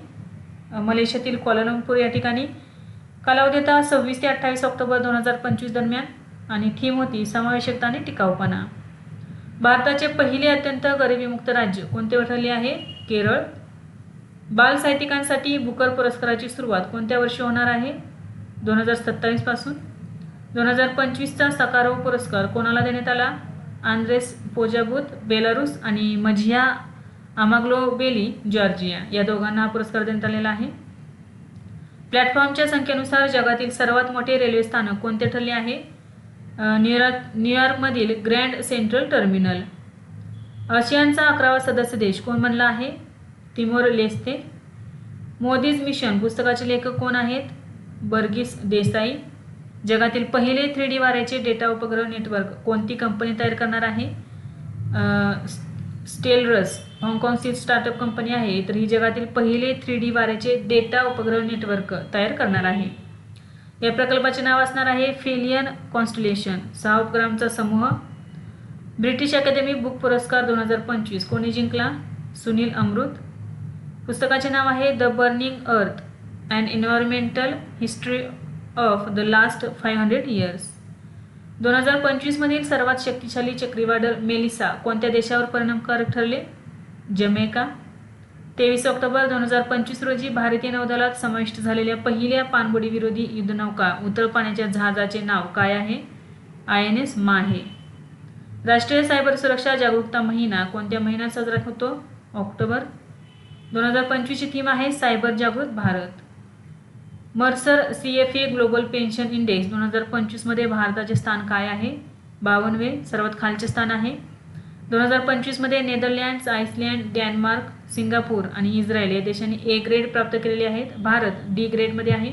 मलेशियातील क्वालालंपूर या ठिकाणी. कालावधी होता 26 ते 28 ऑक्टोबर 2025 दरम्यान आणि थीम होती समावेशकता आणि टिकाऊपणा. भारताचे पहिले अत्यंत गरिबीमुक्त राज्य कोणते ठरले आहे? केरळ. बाल साहित्यिकांसाठी बुकर पुरस्काराची सुरुवात कोणत्या वर्षी होणार आहे? 2027 पासून. 2025चा सकारोव पुरस्कार कोणाला देण्यात आला? आंद्रेस पोजाबुत बेलारूस आणि मझिया आमाग्लोबेली जॉर्जिया या दोघांना हा पुरस्कार देण्यात आलेला आहे. प्लॅटफॉर्मच्या संख्येनुसार जगातील सर्वात मोठे रेल्वे स्थानक कोणते ठरले आहे? न्यूयॉर्कमधील ग्रँड सेंट्रल टर्मिनल. आसियानचा 11वा सदस्य देश कोण बनला आहे? Timor Leste. मोदीज मिशन पुस्तकाचे लेखक कोण आहेत? बर्गिस देसाई. जगातील पहिले 3D वाऱ्याचे डेटा उपग्रह नेटवर्क कोणती कंपनी तयार करणार आहे? स्टेलरस. हाँगकाँगची स्टार्टअप कंपनी आहे. तर ही जगातील पहिले 3D वाऱ्याचे डेटा उपग्रह नेटवर्क तयार करणार आहे. या प्रकल्पाचे नाव असणार आहे फेलियन कॉन्स्टलेशन. 6 उपग्रहांचा समूह. ब्रिटिश अकॅडमी बुक पुरस्कार 2025 कोणी जिंकला? सुनील अमृत. पुस्तकाचे नाव आहे द बर्निंग अर्थ and environmental history of the last 500 years. 2025 मधील सर्वात शक्तिशाली चक्रीवादळ मेलिसा कोणत्या देशावर परिणामकारक ठरले? जमैका. 23 ऑक्टोबर 2025 रोजी भारतीय नौदलात समाविष्ट झालेल्या पहिल्या पाणबुडी विरोधी युद्धनौका उथळ पाण्याच्या जहाजाचे नाव काय आहे? INS माहे. राष्ट्रीय सायबर सुरक्षा जागरूकता महिना कोणत्या महिन्यात साजरा होतो? ऑक्टोबर. 2025 ची थीम आहे सायबर जागृत Bharat. Mercer CFA global pension index 2025 मध्ये भारताचे स्थान काय आहे? 52वे सर्वात खालचे स्थान आहे. 2025 मध्ये नेदरलँड्स, आइसलँड, डेन्मार्क, सिंगापूर आणि इस्रायल या देशांनी ए ग्रेड प्राप्त केलेले आहेत. भारत डी ग्रेडमध्ये आहे.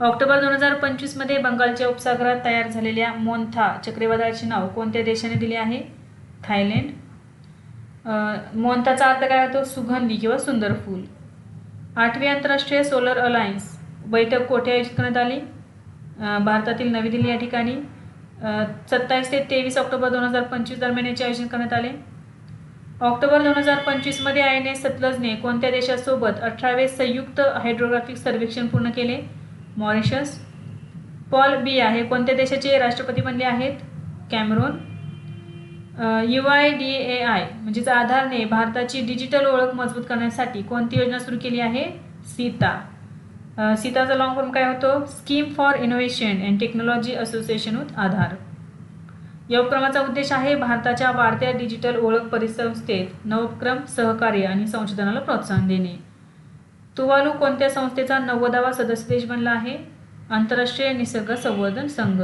ऑक्टोबर 2025 मध्ये बंगालच्या उपसागरात तयार झालेल्या मोन्था चक्रीवादळाचे नाव कोणत्या देशाने दिले आहे? थायलंड. मोन्थाचा अर्थ काय होतो? सुगंधी किंवा सुंदर फूल. 8वी आंतरराष्ट्रीय सोलर अलायन्स बैठक कोठे आयोजित करण्यात आली? भारतातील नवी दिल्ली या ठिकाणी 27 ते 23 ऑक्टोबर 2025 दरम्यान याचे आयोजन करण्यात आले. ऑक्टोबर 2025 मध्ये INS सतलजने कोणत्या देशासोबत 18वे संयुक्त हायड्रोग्राफिक सर्वेक्षण पूर्ण केले? मॉरिशस. पॉल बिया हे कोणत्या देशाचे राष्ट्रपती बनले आहेत? कॅमेरून. UIDAI म्हणजेच आधारने भारताची डिजिटल ओळख मजबूत करण्यासाठी कोणती योजना सुरू केली आहे? सीता. सीताचा लॉंग फॉर्म काय होतो? Scheme for innovation and technology association with Aadhaar. या उपक्रमाचा उद्देश आहे भारताच्या वाढत्या डिजिटल ओळख परिसंस्थेत नवोपक्रम, सहकार्य आणि संशोधनाला प्रोत्साहन देणे. तुवालू कोणत्या संस्थेचा 90वा सदस्य देश बनला आहे? आंतरराष्ट्रीय निसर्ग संवर्धन संघ.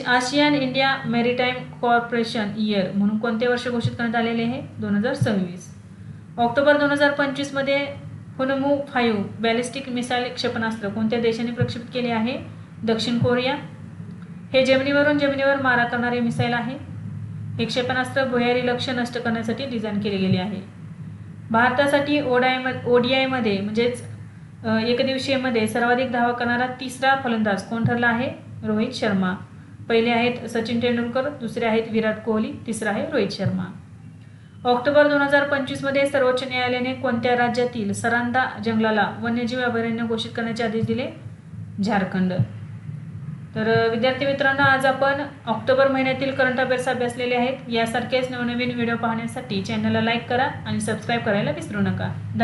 ASEAN India maritime corporation year म्हणून कोणते वर्ष घोषित करण्यात आलेले आहे? 2026. ऑक्टोबर 2025 मध्ये हुनमू 5 बॅलिस्टिक मिसाईल क्षेपणास्त्र कोणत्या देशाने प्रक्षेपित केले आहे? दक्षिण कोरिया. हे जमिनीवर मारा करणारे मिसाईल आहे. हे क्षेपणास्त्र भुयारी लक्ष्य नष्ट करण्यासाठी डिझाईन केले गेले आहे. भारतासाठी ODI मध्ये म्हणजेच एकदिवसीयमध्ये सर्वाधिक धावा करणारा तिसरा फलंदाज कोण ठरला आहे? रोहित शर्मा. पहिले आहेत सचिन तेंडुलकर, दुसरे आहेत विराट कोहली, तिसरा आहे रोहित शर्मा. ऑक्टोबर 2025 मध्ये सर्वोच्च न्यायालयाने कोणत्या राज्यातील सरांदा जंगलाला वन्यजीव अभयारण्य घोषित करण्याचे आदेश दिले? झारखंड. तर विद्यार्थी मित्रांनो, आज आपण ऑक्टोबर महिन्यातील करंट अफेअर्स अभ्यासलेले आहेत. यासारखेच नवनवीन व्हिडिओ पाहण्यासाठी चॅनलला लाईक करा आणि सबस्क्राईब करायला विसरू नका. धन्यवाद.